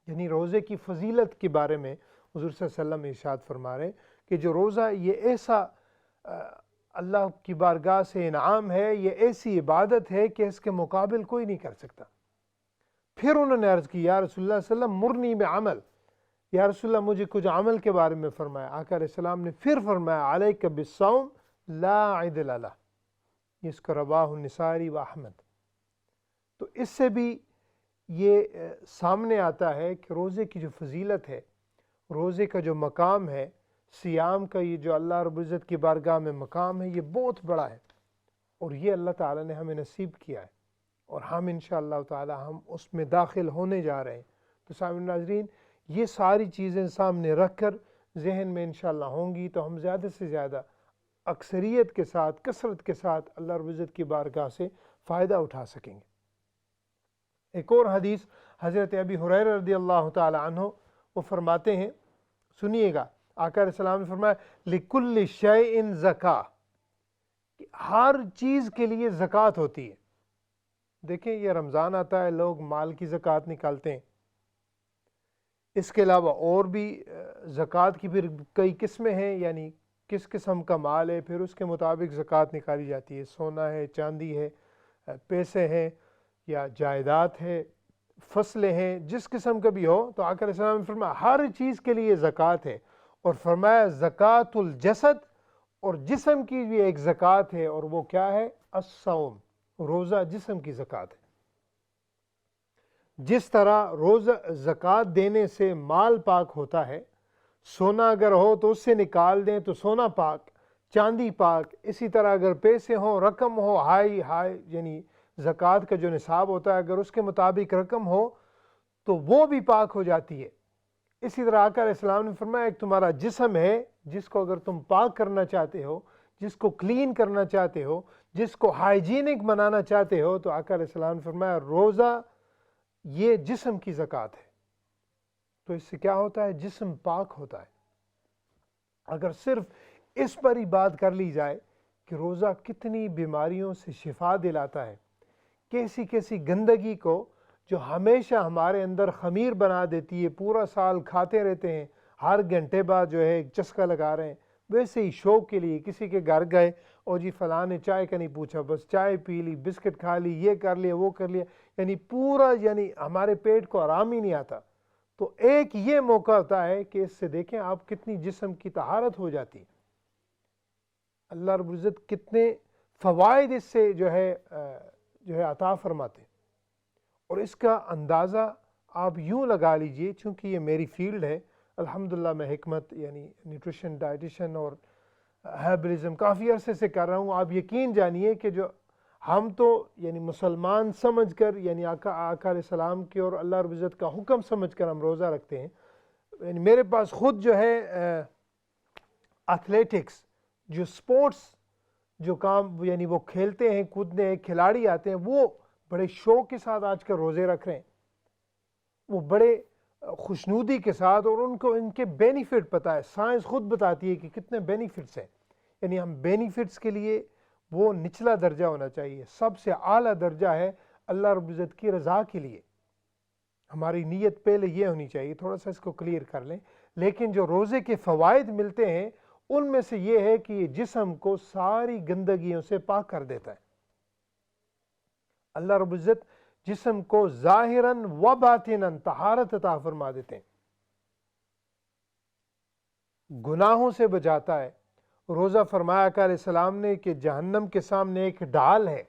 یعنی روزے کی فضیلت کے بارے میں حضور صلی اللہ علیہ وسلم ارشاد فرما رہے ہیں کہ جو روزہ یہ ایسا اللہ کی بارگاہ سے انعام ہے، یہ ایسی عبادت ہے کہ اس کے مقابل کوئی نہیں کر سکتا۔ پھر انہوں نے عرض کی یا رسول اللہ صلی اللہ علیہ وسلم مرنی بعمل، یا رسول اللہ مجھے کچھ عمل کے بارے میں فرمایا۔ آقا علیہ السلام نے پھر فرمایا علیک بالصوم لا عدل لہ، اس کو رواہ النسائی و احمد۔ تو اس سے بھی یہ سامنے آتا ہے کہ روزے کی جو فضیلت ہے، روزے کا جو مقام ہے، سیام کا یہ جو اللہ رب العزت کی بارگاہ میں مقام ہے، یہ بہت بڑا ہے، اور یہ اللہ تعالیٰ نے ہمیں نصیب کیا ہے، اور ہم انشاءاللہ تعالیٰ ہم اس میں داخل ہونے جا رہے ہیں۔ تو سامعین ناظرین، یہ ساری چیزیں سامنے رکھ کر ذہن میں انشاءاللہ ہوں گی تو ہم زیادہ سے زیادہ اکثریت کے ساتھ، کثرت کے ساتھ اللہ رب العزت کی بارگاہ سے فائدہ اٹھا سکیں گے۔ ایک اور حدیث حضرت ابی ہریرہ رضی اللہ تعالی عنہ وہ فرماتے ہیں، سنیے گا، آقا علیہ السلام نے فرمایا لِكُلِّ شَيْءٍ زَكَاةٌ، کہ ہر چیز کے لیے زکوٰۃ ہوتی ہے۔ دیکھیں یہ رمضان آتا ہے، لوگ مال کی زکوٰۃ نکالتے ہیں، اس کے علاوہ اور بھی زکوٰۃ کی پھر کئی قسمیں ہیں، یعنی کس قسم کا مال ہے پھر اس کے مطابق زکوٰۃ نکالی جاتی ہے، سونا ہے، چاندی ہے، پیسے ہیں، یا جائیداد ہے، فصلیں ہیں، جس قسم کا بھی ہو۔ تو آقا علیہ السلام نے فرمایا ہر چیز کے لیے زکوٰۃ ہے، اور فرمایا زکوٰۃ الجسد، اور جسم کی بھی ایک زکوٰۃ ہے، اور وہ کیا ہے؟ الصوم، روزہ جسم کی زکوٰۃ ہے۔ جس طرح روزہ زکوٰۃ دینے سے مال پاک ہوتا ہے، سونا اگر ہو تو اس سے نکال دیں تو سونا پاک، چاندی پاک، اسی طرح اگر پیسے ہوں، رقم ہو، ہائی یعنی زکوٰۃ کا جو نصاب ہوتا ہے اگر اس کے مطابق رقم ہو تو وہ بھی پاک ہو جاتی ہے۔ اسی طرح آقا علیہ السلام نے فرمایا ایک تمہارا جسم ہے جس کو اگر تم پاک کرنا چاہتے ہو، جس کو کلین کرنا چاہتے ہو، جس کو ہائیجینک بنانا چاہتے ہو، تو آقا علیہ السلام نے فرمایا روزہ یہ جسم کی زکوٰۃ ہے۔ تو اس سے کیا ہوتا ہے؟ جسم پاک ہوتا ہے۔ اگر صرف اس پر ہی بات کر لی جائے کہ روزہ کتنی بیماریوں سے شفا دلاتا ہے، کیسی کیسی گندگی کو جو ہمیشہ ہمارے اندر خمیر بنا دیتی ہے، پورا سال کھاتے رہتے ہیں، ہر گھنٹے بعد جو ہے ایک چسکا لگا رہے ہیں، ویسے ہی شوق کے لیے کسی کے گھر گئے اور جی فلاں نے چائے کا نہیں پوچھا، بس چائے پی لی، بسکٹ کھا لی، یہ کر لیا، وہ کر لیا، یعنی پورا ہمارے پیٹ کو آرام ہی نہیں آتا۔ تو ایک یہ موقع ہوتا ہے کہ اس سے دیکھیں آپ کتنی جسم کی طہارت ہو جاتی ہے، اللہ رب العزت کتنے فوائد اس سے جو ہے عطا فرماتے ہیں۔ اور اس کا اندازہ آپ یوں لگا لیجئے، چونکہ یہ میری فیلڈ ہے، الحمدللہ میں حکمت یعنی نیوٹریشن، ڈائٹیشن اور ہیربلزم کافی عرصے سے کر رہا ہوں۔ آپ یقین جانیے کہ جو ہم تو یعنی مسلمان سمجھ کر، یعنی آقا علیہ السلام کے اور اللہ رب العزت کا حکم سمجھ کر ہم روزہ رکھتے ہیں، یعنی میرے پاس خود جو ہے ایتھلیٹکس، جو سپورٹس جو کام یعنی وہ کھیلتے ہیں، کودنے کھلاڑی آتے ہیں، وہ بڑے شوق کے ساتھ آج کل روزے رکھ رہے ہیں، وہ بڑے خوشنودی کے ساتھ، اور ان کو ان کے بینیفٹ پتہ ہے، سائنس خود بتاتی ہے کہ کتنے بینیفٹس ہیں۔ یعنی ہم بینیفٹس کے لیے وہ نچلا درجہ ہونا چاہیے، سب سے اعلیٰ درجہ ہے اللہ رب العزت کی رضا کے لیے۔ ہماری نیت پہلے یہ ہونی چاہیے، تھوڑا سا اس کو کلیئر کر لیں۔ لیکن جو روزے کے فوائد ملتے ہیں ان میں سے یہ ہے کہ یہ جسم کو ساری گندگیوں سے پاک کر دیتا ہے۔ اللہ رب العزت جسم کو ظاہراً و باطناً طہارت عطا فرما دیتے ہیں، گناہوں سے بچاتا ہے۔ روزہ فرمایا کہ علیہ السلام نے کہ جہنم کے سامنے ایک ڈھال ہے،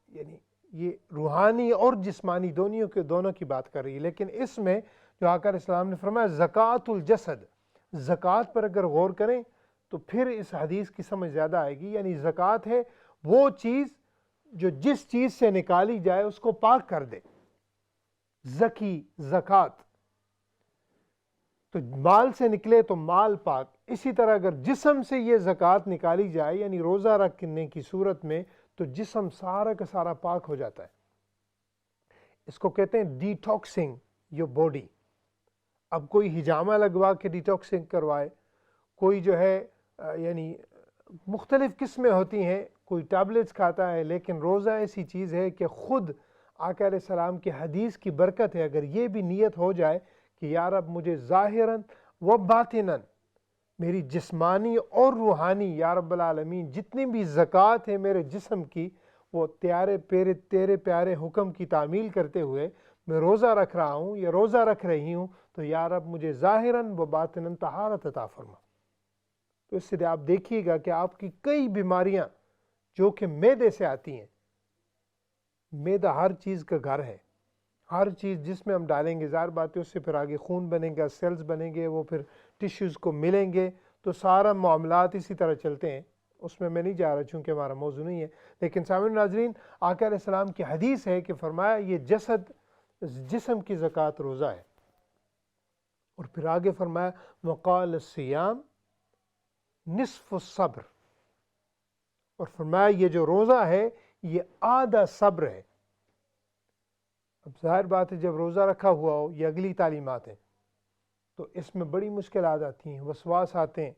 یعنی یہ روحانی اور جسمانی دونوں کی بات کر رہی ہے، لیکن اس میں جو آقا علیہ السلام نے فرمایا زکوٰۃ الجسد، زکوٰۃ پر اگر غور کریں تو پھر اس حدیث کی سمجھ زیادہ آئے گی۔ یعنی زکوٰۃ ہے وہ چیز جو جس چیز سے نکالی جائے اس کو پاک کر دے، زکی، زکوٰۃ، تو مال سے نکلے تو مال پاک۔ اسی طرح اگر جسم سے یہ زکوٰۃ نکالی جائے یعنی روزہ رکھنے کی صورت میں تو جسم سارا کا سارا پاک ہو جاتا ہے۔ اس کو کہتے ہیں ڈیٹاکسنگ یور باڈی۔ اب کوئی ہجامہ لگوا کے ڈیٹاکسنگ کروائے، کوئی جو ہے یعنی مختلف قسمیں ہوتی ہیں، کوئی ٹیبلٹس کھاتا ہے، لیکن روزہ ایسی چیز ہے کہ خود آقا علیہ السلام کی حدیث کی برکت ہے۔ اگر یہ بھی نیت ہو جائے کہ یا رب مجھے ظاہراً و باطناً میری جسمانی اور روحانی یا رب العالمین جتنی بھی زکوٰۃ ہے میرے جسم کی، وہ تیرے پیارے حکم کی تعمیل کرتے ہوئے میں روزہ رکھ رہا ہوں یا روزہ رکھ رہی ہوں، تو یا رب مجھے ظاہراً و باطناً طہارت عطا فرما۔ تو اس سے آپ دیکھیے گا کہ آپ کی کئی بیماریاں جو کہ معدے سے آتی ہیں، معدہ ہر چیز کا گھر ہے، ہر چیز جس میں ہم ڈالیں گے ظاہر بات ہے اس سے پھر آگے خون بنے گا، سیلز بنیں گے، وہ پھر ٹیشوز کو ملیں گے، تو سارا معاملات اسی طرح چلتے ہیں۔ اس میں نہیں جا رہا چونکہ ہمارا موضوع نہیں ہے، لیکن سامعین ناظرین آقا علیہ السلام کی حدیث ہے کہ فرمایا یہ جسم کی زکوٰۃ روزہ ہے، اور پھر آگے فرمایا وقال الصیام نصف الصبر، اور فرمایا یہ جو روزہ ہے یہ آدھا صبر ہے۔ اب ظاہر بات ہے جب روزہ رکھا ہوا ہو، یہ اگلی تعلیمات ہیں، تو اس میں بڑی مشکلات آتی ہیں، وسواس آتے ہیں،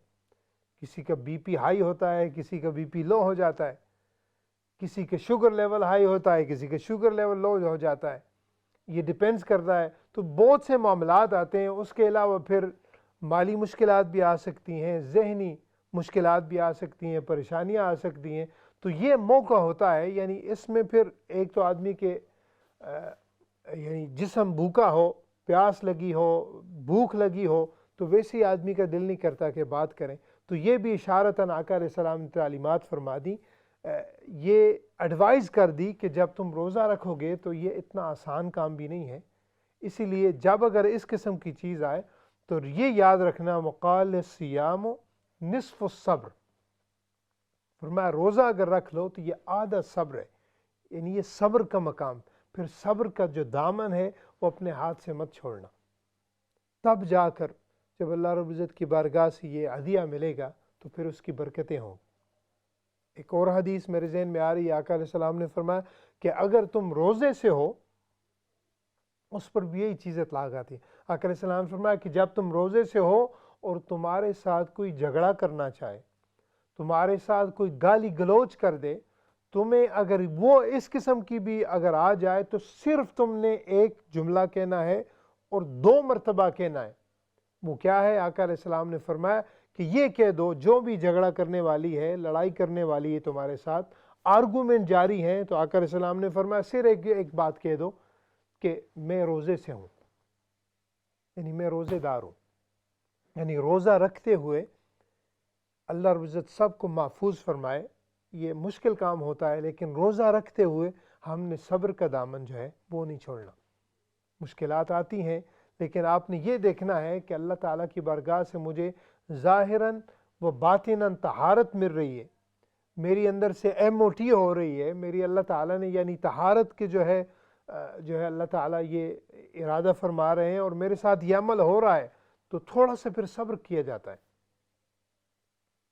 کسی کا بی پی ہائی ہوتا ہے، کسی کا بی پی لو ہو جاتا ہے، کسی کا شوگر لیول ہائی ہوتا ہے، کسی کا شوگر لیول لو ہو جاتا ہے، یہ ڈیپینڈز کرتا ہے۔ تو بہت سے معاملات آتے ہیں، اس کے علاوہ پھر مالی مشکلات بھی آ سکتی ہیں، ذہنی مشکلات بھی آ سکتی ہیں، پریشانیاں آ سکتی ہیں، تو یہ موقع ہوتا ہے، یعنی اس میں پھر ایک تو آدمی کے یعنی جسم بھوکا ہو، پیاس لگی ہو، بھوک لگی ہو، تو ویسے ہی آدمی کا دل نہیں کرتا کہ بات کریں، تو یہ بھی اشارتاً آقا علیہ السلام نے تعلیمات فرما دی، یہ ایڈوائز کر دی کہ جب تم روزہ رکھو گے تو یہ اتنا آسان کام بھی نہیں ہے، اسی لیے جب اگر اس قسم کی چیز آئے تو یہ یاد رکھنا وقال الصیام نصف الصبر، فرمایا روزہ اگر رکھ لو تو یہ آدھا صبر ہے، یعنی یہ صبر کا مقام، پھر صبر کا جو دامن ہے وہ اپنے ہاتھ سے مت چھوڑنا، تب جا کر جب اللہ رب العزت کی بارگاہ سے یہ عطیہ ملے گا تو پھر اس کی برکتیں ہوں۔ ایک اور حدیث میرے ذہن میں آ رہی ہے، آقا علیہ السلام نے فرمایا کہ اگر تم روزے سے ہو، اس پر بھی یہی چیز اطلاق آتی ہے، آقا علیہ السلام نے فرمایا کہ جب تم روزے سے ہو اور تمہارے ساتھ کوئی جھگڑا کرنا چاہے، تمہارے ساتھ کوئی گالی گلوچ کر دے، تمہیں اگر وہ اس قسم کی بھی اگر آ جائے تو صرف تم نے ایک جملہ کہنا ہے اور 2 مرتبہ کہنا ہے۔ وہ کیا ہے؟ آقا علیہ السلام نے فرمایا کہ یہ کہہ دو، جو بھی جھگڑا کرنے والی ہے، لڑائی کرنے والی ہے تمہارے ساتھ، آرگومنٹ جاری ہیں، تو آقا علیہ السلام نے فرمایا صرف ایک بات کہہ دو کہ میں روزے سے ہوں، یعنی میں روزے دار ہوں۔ یعنی روزہ رکھتے ہوئے اللہ رب العزت سب کو محفوظ فرمائے، یہ مشکل کام ہوتا ہے، لیکن روزہ رکھتے ہوئے ہم نے صبر کا دامن جو ہے وہ نہیں چھوڑنا۔ مشکلات آتی ہیں، لیکن آپ نے یہ دیکھنا ہے کہ اللہ تعالیٰ کی بارگاہ سے مجھے ظاہراً و باطناً طہارت مل رہی ہے، میری اندر سے MOT ہو رہی ہے، میری اللہ تعالیٰ نے یعنی طہارت کے جو ہے اللہ تعالیٰ یہ ارادہ فرما رہے ہیں اور میرے ساتھ یہ عمل ہو رہا ہے، تو تھوڑا سا پھر صبر کیا جاتا ہے۔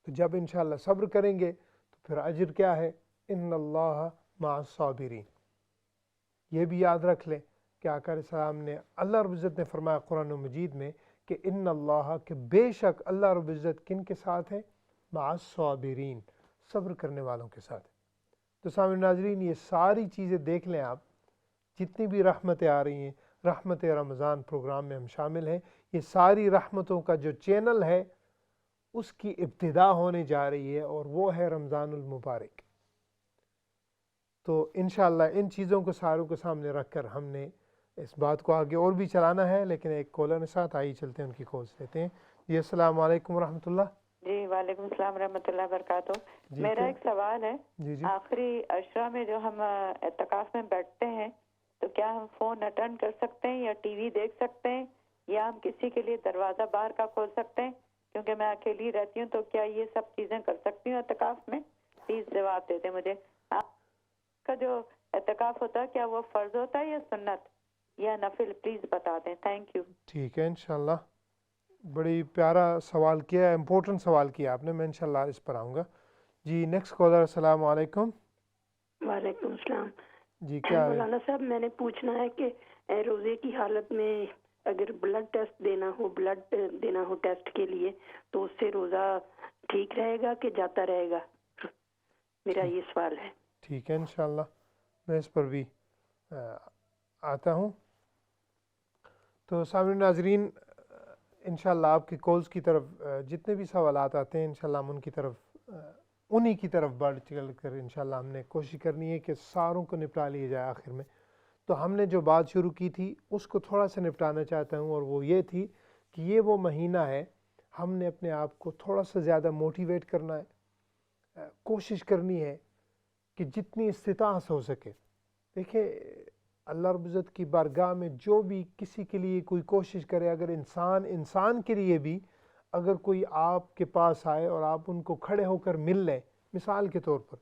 تو جب انشاءاللہ صبر کریں گے تو پھر اجر کیا ہے؟ ان اللہ مع الصابرین۔ یہ بھی یاد رکھ لیں کہ آقا علیہ السلام نے اللہ رب العزت نے فرمایا قرآن مجید میں کہ ان اللہ، کہ بے شک اللہ رب العزت کن کے ساتھ ہے؟ مع الصابرین، صبر کرنے والوں کے ساتھ۔ تو سامعین ناظرین یہ ساری چیزیں دیکھ لیں آپ، جتنی بھی رحمتیں آ رہی ہیں، رحمت رمضان پروگرام میں ہم شامل ہیں. یہ ساری رحمتوں کا جو چینل ہے اس کی ابتدا ہونے جا رہی ہے اور وہ ہے رمضان المبارک. تو انشاءاللہ ان چیزوں کو ساروں کے سامنے رکھ کر ہم نے اس بات کو آگے اور بھی چلانا ہے. لیکن ایک کالر کے ساتھ آئیے چلتے ہیں، ان کی کالز لیتے ہیں. جی السلام علیکم ورحمۃ اللہ. جی وعلیکم السلام ورحمۃ اللہ وبرکاتہ. جی میرا کیا؟ ایک سوال ہے. جی جی آخری عشرہ میں جو ہم اعتکاف میں بیٹھتے ہیں تو کیا ہم فون اٹینڈ کر سکتے ہیں یا ٹی وی دیکھ سکتے ہیں یا ہم کسی کے لیے دروازہ باہر کا کھول سکتے ہیں؟ کیونکہ میں اکیلی رہتی ہوں تو کیا یہ سب چیزیں کر سکتی ہوں اعتکاف میں؟ پلیز جواب دے دیں مجھے. آپ کا جو اعتکاف ہوتا ہے کیا وہ فرض ہوتا ہے یا سنت یا نفل؟ پلیز بتا دیں. Thank you. ٹھیک ہے انشاءاللہ. بڑی پیارا سوال کیا ہے، امپورٹنٹ سوال کیا آپ نے. میں انشاءاللہ اس پر آؤں گا. جی نیکسٹ کالر. السلام علیکم. وعلیکم السلام. جی کیا ہے؟ مولانا صاحب میں نے پوچھنا ہے کہ روزے کی حالت میں اگر بلڈ ٹیسٹ دینا ہو ٹیسٹ کے لیے تو اس سے روزہ ٹھیک رہے گا کہ جاتا رہے گا؟ میرا یہ سوال ہے. ٹھیک ہے انشاءاللہ میں اس پر بھی آتا ہوں. تو سامعین ناظرین انشاءاللہ آپ کی کالز کی طرف جتنے بھی سوالات آتے ہیں انشاءاللہ ہم انہی کی طرف بڑھ چل کر انشاءاللہ ہم نے کوشش کرنی ہے کہ ساروں کو نپٹا لیا جائے آخر میں. تو ہم نے جو بات شروع کی تھی اس کو تھوڑا سا نپٹانا چاہتا ہوں، اور وہ یہ تھی کہ یہ وہ مہینہ ہے ہم نے اپنے آپ کو تھوڑا سا زیادہ موٹیویٹ کرنا ہے، کوشش کرنی ہے کہ جتنی استطاعت ہو سکے. دیکھیں اللہ رب العزت کی بارگاہ میں جو بھی کسی کے لیے کوئی کوشش کرے، اگر انسان کے لیے بھی اگر کوئی آپ کے پاس آئے اور آپ ان کو کھڑے ہو کر مل لیں، مثال کے طور پر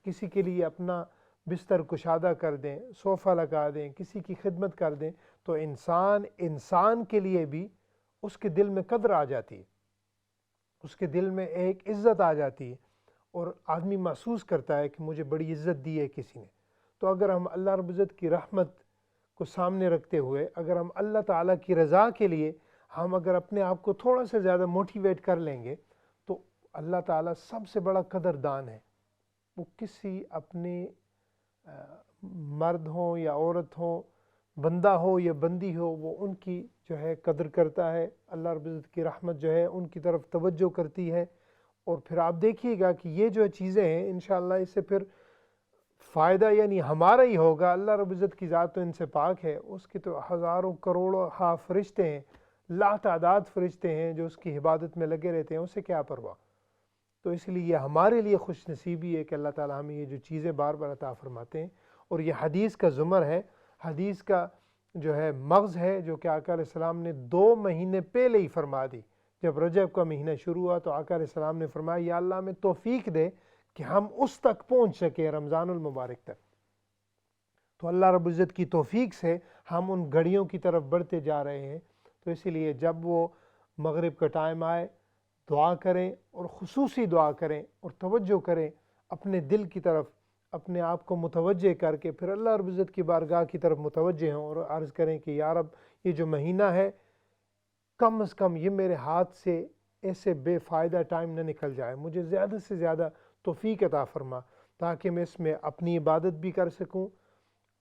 کسی کے لیے اپنا بستر کشادہ کر دیں، صوفہ لگا دیں، کسی کی خدمت کر دیں، تو انسان کے لیے بھی اس کے دل میں قدر آ جاتی ہے، اس کے دل میں ایک عزت آ جاتی ہے، اور آدمی محسوس کرتا ہے کہ مجھے بڑی عزت دی ہے کسی نے. تو اگر ہم اللہ رب العزت کی رحمت کو سامنے رکھتے ہوئے اگر ہم اللہ تعالیٰ کی رضا کے لیے ہم اگر اپنے آپ کو تھوڑا سا زیادہ موٹیویٹ کر لیں گے تو اللہ تعالیٰ سب سے بڑا قدردان ہے. وہ کسی اپنے مرد ہوں یا عورت ہوں، بندہ ہو یا بندی ہو، وہ ان کی جو ہے قدر کرتا ہے. اللہ رب العزت کی رحمت جو ہے ان کی طرف توجہ کرتی ہے. اور پھر آپ دیکھیے گا کہ یہ جو چیزیں ہیں انشاءاللہ اس سے پھر فائدہ یعنی ہمارا ہی ہوگا. اللہ رب العزت کی ذات تو ان سے پاک ہے، اس کی تو ہزاروں کروڑوں فرشتے ہیں، لا تعداد فرشتے ہیں جو اس کی عبادت میں لگے رہتے ہیں، اسے کیا پرواہ. تو اس لیے یہ ہمارے لیے خوش نصیبی ہے کہ اللہ تعالیٰ ہمیں یہ جو چیزیں بار بار عطا فرماتے ہیں. اور یہ حدیث کا زمر ہے، حدیث کا جو ہے مغز ہے، جو کہ آقا علیہ السلام نے 2 مہینے پہلے ہی فرما دی. جب رجب کا مہینہ شروع ہوا تو آقا علیہ السلام نے فرمایا یا اللہ ہمیں توفیق دے کہ ہم اس تک پہنچ سکیں، رمضان المبارک تک. تو اللہ رب العزت کی توفیق سے ہم ان گھڑیوں کی طرف بڑھتے جا رہے ہیں. تو اسی لیے جب وہ مغرب کا ٹائم آئے دعا کریں، اور خصوصی دعا کریں اور توجہ کریں اپنے دل کی طرف، اپنے آپ کو متوجہ کر کے پھر اللہ رب العزت کی بارگاہ کی طرف متوجہ ہوں اور عرض کریں کہ یا رب یہ جو مہینہ ہے کم از کم یہ میرے ہاتھ سے ایسے بے فائدہ ٹائم نہ نکل جائے، مجھے زیادہ سے زیادہ توفیق عطا فرما تاکہ میں اس میں اپنی عبادت بھی کر سکوں،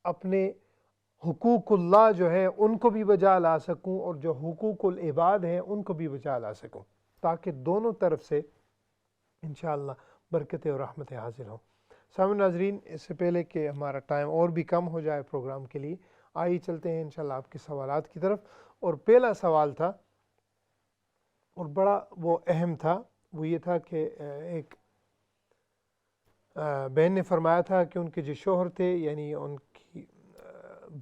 اپنے حقوق اللہ جو ہے ان کو بھی بجا لا سکوں، اور جو حقوق العباد ہیں ان کو بھی بجا لا سکوں، تاکہ دونوں طرف سے انشاءاللہ برکتیں اور رحمتیں حاصل ہوں. سامعین ناظرین اس سے پہلے کہ ہمارا ٹائم اور بھی کم ہو جائے پروگرام کے لیے، آئیے چلتے ہیں انشاءاللہ آپ کے سوالات کی طرف. اور پہلا سوال تھا اور بڑا وہ اہم تھا، وہ یہ تھا کہ ایک بہن نے فرمایا تھا کہ ان کے جو شوہر تھے یعنی ان کی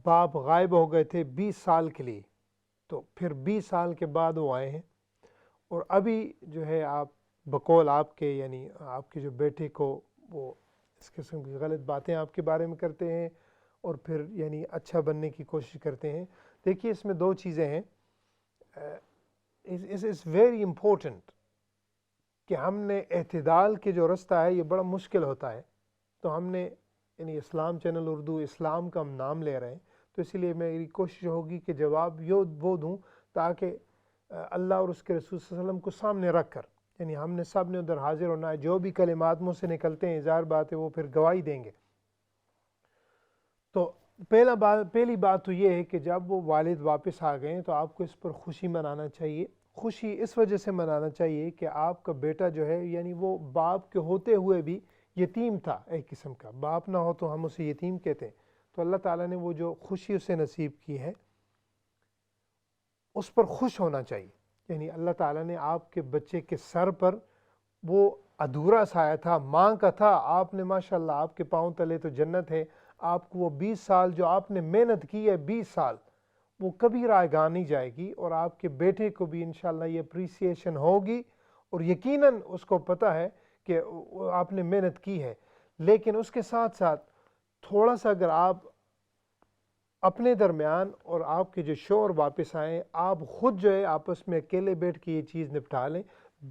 باپ غائب ہو گئے تھے 20 سال کے لیے، تو پھر 20 سال کے بعد وہ آئے ہیں، اور ابھی جو ہے آپ بقول آپ کے یعنی آپ کے جو بیٹے کو وہ اس قسم کی غلط باتیں آپ کے بارے میں کرتے ہیں اور پھر یعنی اچھا بننے کی کوشش کرتے ہیں. دیکھیے اس میں 2 چیزیں ہیں. اس ویری امپورٹنٹ کہ ہم نے اعتدال کے جو رستہ ہے یہ بڑا مشکل ہوتا ہے. تو ہم نے یعنی اسلام چینل اردو اسلام کا ہم نام لے رہے ہیں، تو اسی لیے میری کوشش ہوگی کہ جواب وہ دوں تاکہ اللہ اور اس کے رسول صلی اللہ علیہ وسلم کو سامنے رکھ کر یعنی ہم نے سب نے ادھر حاضر ہونا ہے. جو بھی کلمات منہ سے نکلتے ہیں ظاہر بات ہے وہ پھر گواہی دیں گے. تو پہلی بات تو یہ ہے کہ جب وہ والد واپس آ گئے تو آپ کو اس پر خوشی منانا چاہیے. خوشی اس وجہ سے منانا چاہیے کہ آپ کا بیٹا جو ہے یعنی وہ باپ کے ہوتے ہوئے بھی یتیم تھا ایک قسم کا. باپ نہ ہو تو ہم اسے یتیم کہتے ہیں. تو اللہ تعالیٰ نے وہ جو خوشی اسے نصیب کی ہے اس پر خوش ہونا چاہیے. یعنی اللہ تعالیٰ نے آپ کے بچے کے سر پر وہ ادھورا سایہ تھا، ماں کا تھا، آپ نے ماشاءاللہ آپ کے پاؤں تلے تو جنت ہے. آپ کو وہ 20 سال جو آپ نے محنت کی ہے 20 سال وہ کبھی رائگاں نہیں جائے گی، اور آپ کے بیٹے کو بھی انشاءاللہ یہ اپریسیشن ہوگی اور یقیناً اس کو پتہ ہے کہ آپ نے محنت کی ہے. لیکن اس کے ساتھ ساتھ تھوڑا سا اگر آپ اپنے درمیان اور آپ کے جو شوہر واپس آئیں، آپ خود جو ہے آپس میں اکیلے بیٹھ کے یہ چیز نپٹا لیں،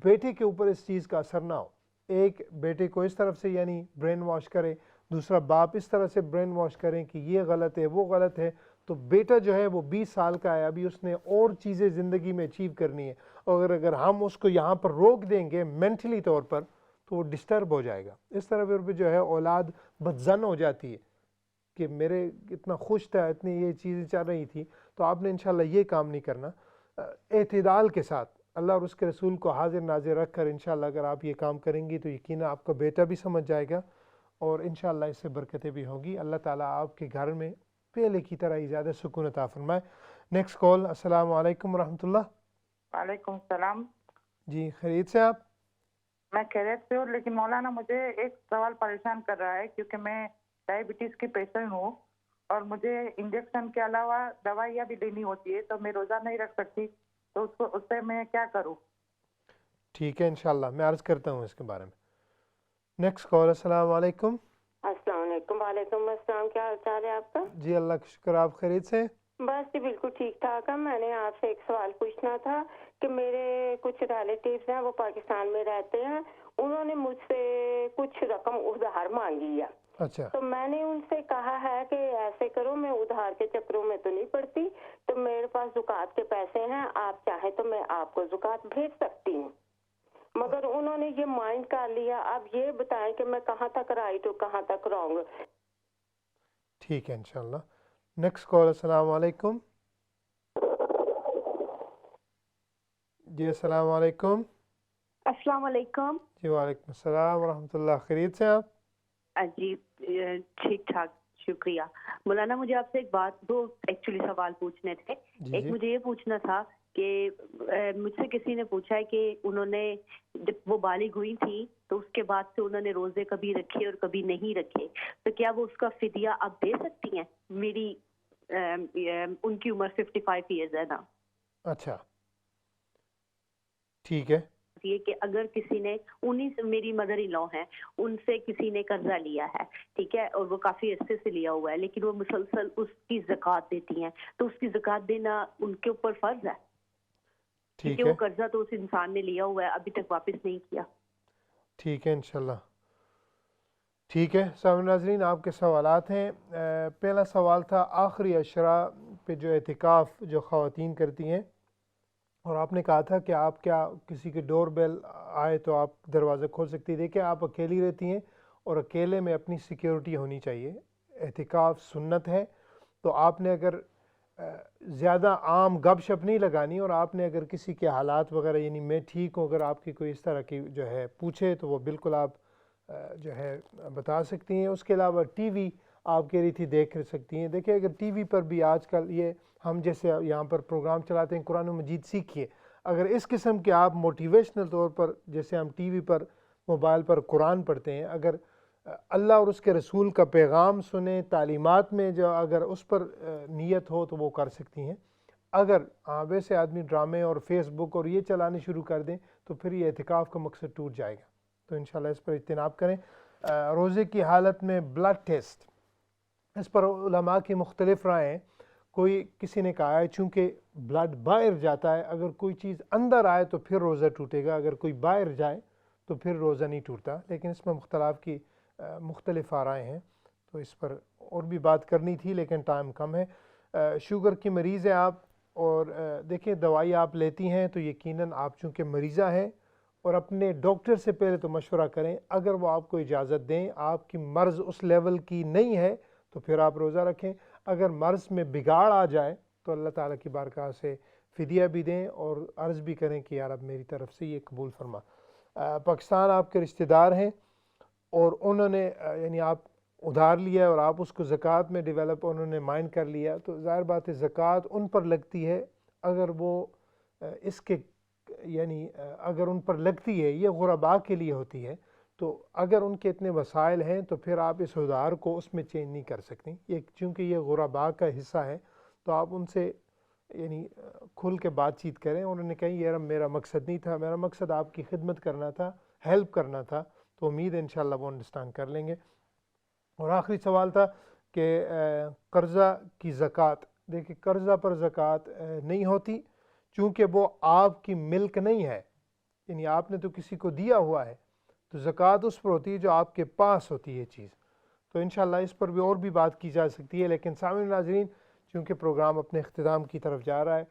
بیٹے کے اوپر اس چیز کا اثر نہ ہو. ایک بیٹے کو اس طرف سے یعنی برین واش کرے، دوسرا باپ اس طرح سے برین واش کریں کہ یہ غلط ہے وہ غلط ہے. تو بیٹا جو ہے وہ 20 سال کا ہے، ابھی اس نے اور چیزیں زندگی میں اچیو کرنی ہے، اور اگر ہم اس کو یہاں پر روک دیں گے مینٹلی طور پر تو وہ ڈسٹرب ہو جائے گا. اس طرح پھر جو ہے اولاد بدزن ہو جاتی ہے کہ میرے اتنا خوش تھا، اتنی یہ چیزیں چل رہی تھی. تو آپ نے انشاءاللہ یہ کام نہیں کرنا. اعتدال کے ساتھ اللہ اور اس کے رسول کو حاضر ناظر رکھ کر انشاءاللہ اگر آپ یہ کام کریں گی تو یقیناً آپ کا بیٹا بھی سمجھ جائے گا اور انشاءاللہ اس سے برکتیں بھی ہوں گی. اللہ تعالیٰ آپ کے گھر میں پہلے کی طرح ہی زیادہ سکون عطا فرمائے. Next call. السلام علیکم ورحمۃ اللہ. وعلیکم السلام. جی خیریت سے آپ؟ میں خیریت سے ہوں، لیکن مولانا مجھے ایک سوال پریشان کر رہا ہے، کیونکہ میں ڈائبٹیز کی پیشنٹ ہوں اور مجھے انجیکشن کے علاوہ دوائیاں بھی لینی ہوتی ہے، تو میں روزہ نہیں رکھ سکتی، تو اس سے میں کیا کروں؟ ٹھیک ہے انشاءاللہ میں عرض کرتا ہوں اس کے بارے میں. Next call. السلام علیکم. السلام علیکم. وعلیکم السلام. کیا حال چال ہے آپ کا؟ جی اللہ کا شکر. آپ خیریت سے؟ بس جی بالکل ٹھیک ٹھاک ہے. میں نے آپ سے ایک سوال پوچھنا تھا کہ میرے کچھ ریلیٹیوز ہیں، وہ پاکستان میں رہتے ہیں، انہوں نے مجھ سے کچھ رقم ادھار مانگی ہے. اچھا. تو میں نے ان سے کہا ہے کہ ایسے کرو، میں ادھار کے چکروں میں تو نہیں پڑتی، تو میرے پاس زکوٰۃ کے پیسے ہیں، آپ چاہیں تو میں آپ کو زکوٰۃ بھیج سکتی ہوں. مگر انہوں نے یہ مائنڈ کر لیا. اب یہ بتائیں کہ میں کہاں تک رائٹ ہوں کہاں تک رانگ. ٹھیک ہے انشاءاللہ. Next call. السلام علیکم. جی السلام علیکم. السلام علیکم. جی وعلیکم السلام ورحمۃ اللہ. خیریت سے آپ؟ جی ٹھیک ٹھاک شکریہ. مولانا مجھے آپ سے دو ایکچولی سوال پوچھنے تھے. ایک مجھے یہ پوچھنا تھا کہ مجھ سے کسی نے پوچھا ہے کہ انہوں نے جب وہ بالغ ہوئی تھی تو اس کے بعد سے انہوں نے روزے کبھی رکھے اور کبھی نہیں رکھے، تو کیا وہ اس کا فدیہ اب دے سکتی ہیں؟ میری ان کی عمر 55 ایئرز ہے نا. اچھا ٹھیک ہے. یہ کہ اگر کسی نے انہی سے، میری مدر ان لا ہیں، ان سے کسی نے قرضہ لیا ہے، ٹھیک ہے، اور وہ کافی عرصے سے لیا ہوا ہے، لیکن وہ مسلسل اس کی زکوٰۃ دیتی ہیں، تو اس کی زکوٰۃ دینا ان کے اوپر فرض ہے؟ کیونکہ وہ قرضہ تو اس انسان نے لیا ہوا ہے، ابھی تک واپس نہیں کیا. ٹھیک ہے انشاءاللہ. ٹھیک ہے. سامعین ناظرین آپ کے سوالات ہیں. پہلا سوال تھا آخری عشرہ پہ جو اعتکاف جو خواتین کرتی ہیں، اور آپ نے کہا تھا کہ آپ کیا کسی کے ڈور بیل آئے تو آپ دروازہ کھول سکتی. دیکھیں آپ اکیلی رہتی ہیں اور اکیلے میں اپنی سیکیورٹی ہونی چاہیے. اعتکاف سنت ہے، تو آپ نے اگر زیادہ عام گپ شپ نہیں لگانی، اور آپ نے اگر کسی کے حالات وغیرہ یعنی میں ٹھیک ہوں اگر آپ کی کوئی اس طرح کی جو ہے پوچھے تو وہ بالکل آپ جو ہے بتا سکتی ہیں. اس کے علاوہ ٹی وی آپ کہہ رہی تھی دیکھ سکتی ہیں. دیکھیں اگر ٹی وی پر بھی آج کل یہ ہم جیسے یہاں پر پروگرام چلاتے ہیں قرآن مجید سیکھیے، اگر اس قسم کے آپ موٹیویشنل طور پر جیسے ہم ٹی وی پر موبائل پر قرآن پڑھتے ہیں، اگر اللہ اور اس کے رسول کا پیغام سنیں، تعلیمات میں جو اگر اس پر نیت ہو تو وہ کر سکتی ہیں. اگر ویسے آدمی ڈرامے اور فیس بک اور یہ چلانے شروع کر دیں تو پھر یہ اعتکاف کا مقصد ٹوٹ جائے گا. تو انشاءاللہ اس پر اجتناب کریں. روزے کی حالت میں بلڈ ٹیسٹ، اس پر علماء کی مختلف رائے ہیں. کوئی کسی نے کہا ہے چونکہ بلڈ باہر جاتا ہے، اگر کوئی چیز اندر آئے تو پھر روزہ ٹوٹے گا، اگر کوئی باہر جائے تو پھر روزہ نہیں ٹوٹتا. لیکن اس میں مختلف آرائیں ہیں، تو اس پر اور بھی بات کرنی تھی لیکن ٹائم کم ہے. شوگر کی مریض ہیں آپ، اور دیکھیں دوائی آپ لیتی ہیں تو یقیناً آپ چونکہ مریضہ ہیں اور اپنے ڈاکٹر سے پہلے تو مشورہ کریں. اگر وہ آپ کو اجازت دیں، آپ کی مرض اس لیول کی نہیں ہے تو پھر آپ روزہ رکھیں. اگر مرض میں بگاڑ آ جائے تو اللہ تعالیٰ کی بارگاہ سے فدیہ بھی دیں اور عرض بھی کریں کہ یا رب میری طرف سے یہ قبول فرما۔ پاکستان آپ کے رشتہ دار ہیں اور انہوں نے یعنی آپ ادھار لیا اور آپ اس کو زکوٰۃ میں ڈیولپ انہوں نے مائن کر لیا، تو ظاہر بات ہے زکوٰۃ ان پر لگتی ہے اگر وہ اس کے یعنی اگر ان پر لگتی ہے، یہ غرباء کے لیے ہوتی ہے، تو اگر ان کے اتنے وسائل ہیں تو پھر آپ اس ادھار کو اس میں چینج نہیں کر سکتے، یہ چونکہ یہ غرباء کا حصہ ہے تو آپ ان سے یعنی کھل کے بات چیت کریں۔ انہوں نے کہیں یہ میرا مقصد نہیں تھا، میرا مقصد آپ کی خدمت کرنا تھا، ہیلپ کرنا تھا، تو امید ہے انشاءاللہ وہ انڈرسٹینڈ کر لیں گے۔ اور آخری سوال تھا کہ قرضہ کی زکوٰۃ، دیکھیں قرضہ پر زکوٰۃ نہیں ہوتی چونکہ وہ آپ کی ملک نہیں ہے، یعنی آپ نے تو کسی کو دیا ہوا ہے، تو زکوٰۃ اس پر ہوتی ہے جو آپ کے پاس ہوتی ہے چیز۔ تو انشاءاللہ اس پر بھی اور بھی بات کی جا سکتی ہے، لیکن سامعین ناظرین چونکہ پروگرام اپنے اختتام کی طرف جا رہا ہے،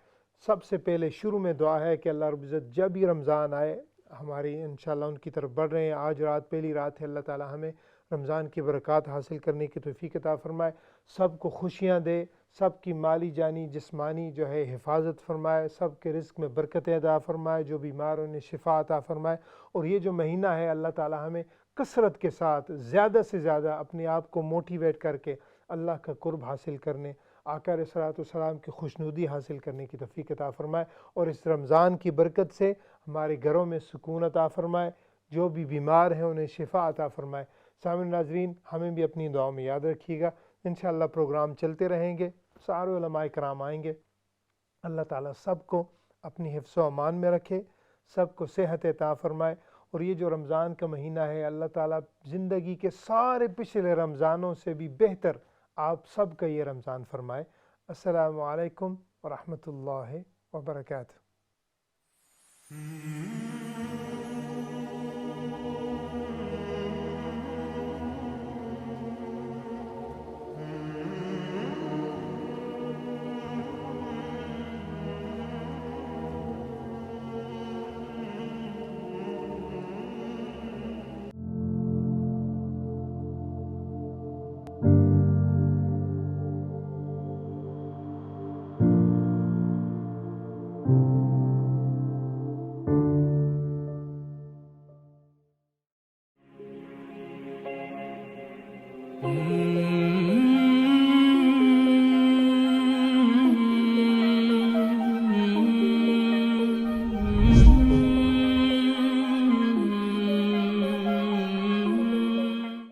سب سے پہلے شروع میں دعا ہے کہ اللہ رب العزت جب ہی رمضان آئے ہماری انشاءاللہ ان کی طرف بڑھ رہے ہیں، آج رات پہلی رات ہے، اللہ تعالی ہمیں رمضان کی برکات حاصل کرنے کی توفیق عطا فرمائے، سب کو خوشیاں دے، سب کی مالی جانی جسمانی جو ہے حفاظت فرمائے، سب کے رزق میں برکتیں عطا فرمائے، جو بیمار انہیں شفا عطا فرمائے، اور یہ جو مہینہ ہے اللہ تعالی ہمیں کثرت کے ساتھ زیادہ سے زیادہ اپنے آپ کو موٹیویٹ کر کے اللہ کا قرب حاصل کرنے، آقا علیہ الصلوۃ والسلام کی خوشنودی حاصل کرنے کی توفیق عطا فرمائے، اور اس رمضان کی برکت سے ہمارے گھروں میں سکون عطا فرمائے، جو بھی بیمار ہیں انہیں شفا عطا فرمائے۔ سامعین ناظرین ہمیں بھی اپنی دعاؤں میں یاد رکھیے گا، انشاءاللہ پروگرام چلتے رہیں گے، سارے علماء کرام آئیں گے، اللہ تعالیٰ سب کو اپنی حفظ و امان میں رکھے، سب کو صحت عطا فرمائے، اور یہ جو رمضان کا مہینہ ہے اللہ تعالیٰ زندگی کے سارے پچھلے رمضانوں سے بھی بہتر آپ سب کا یہ رمضان فرمائے۔ السلام علیکم ورحمۃ اللہ وبرکاتہ۔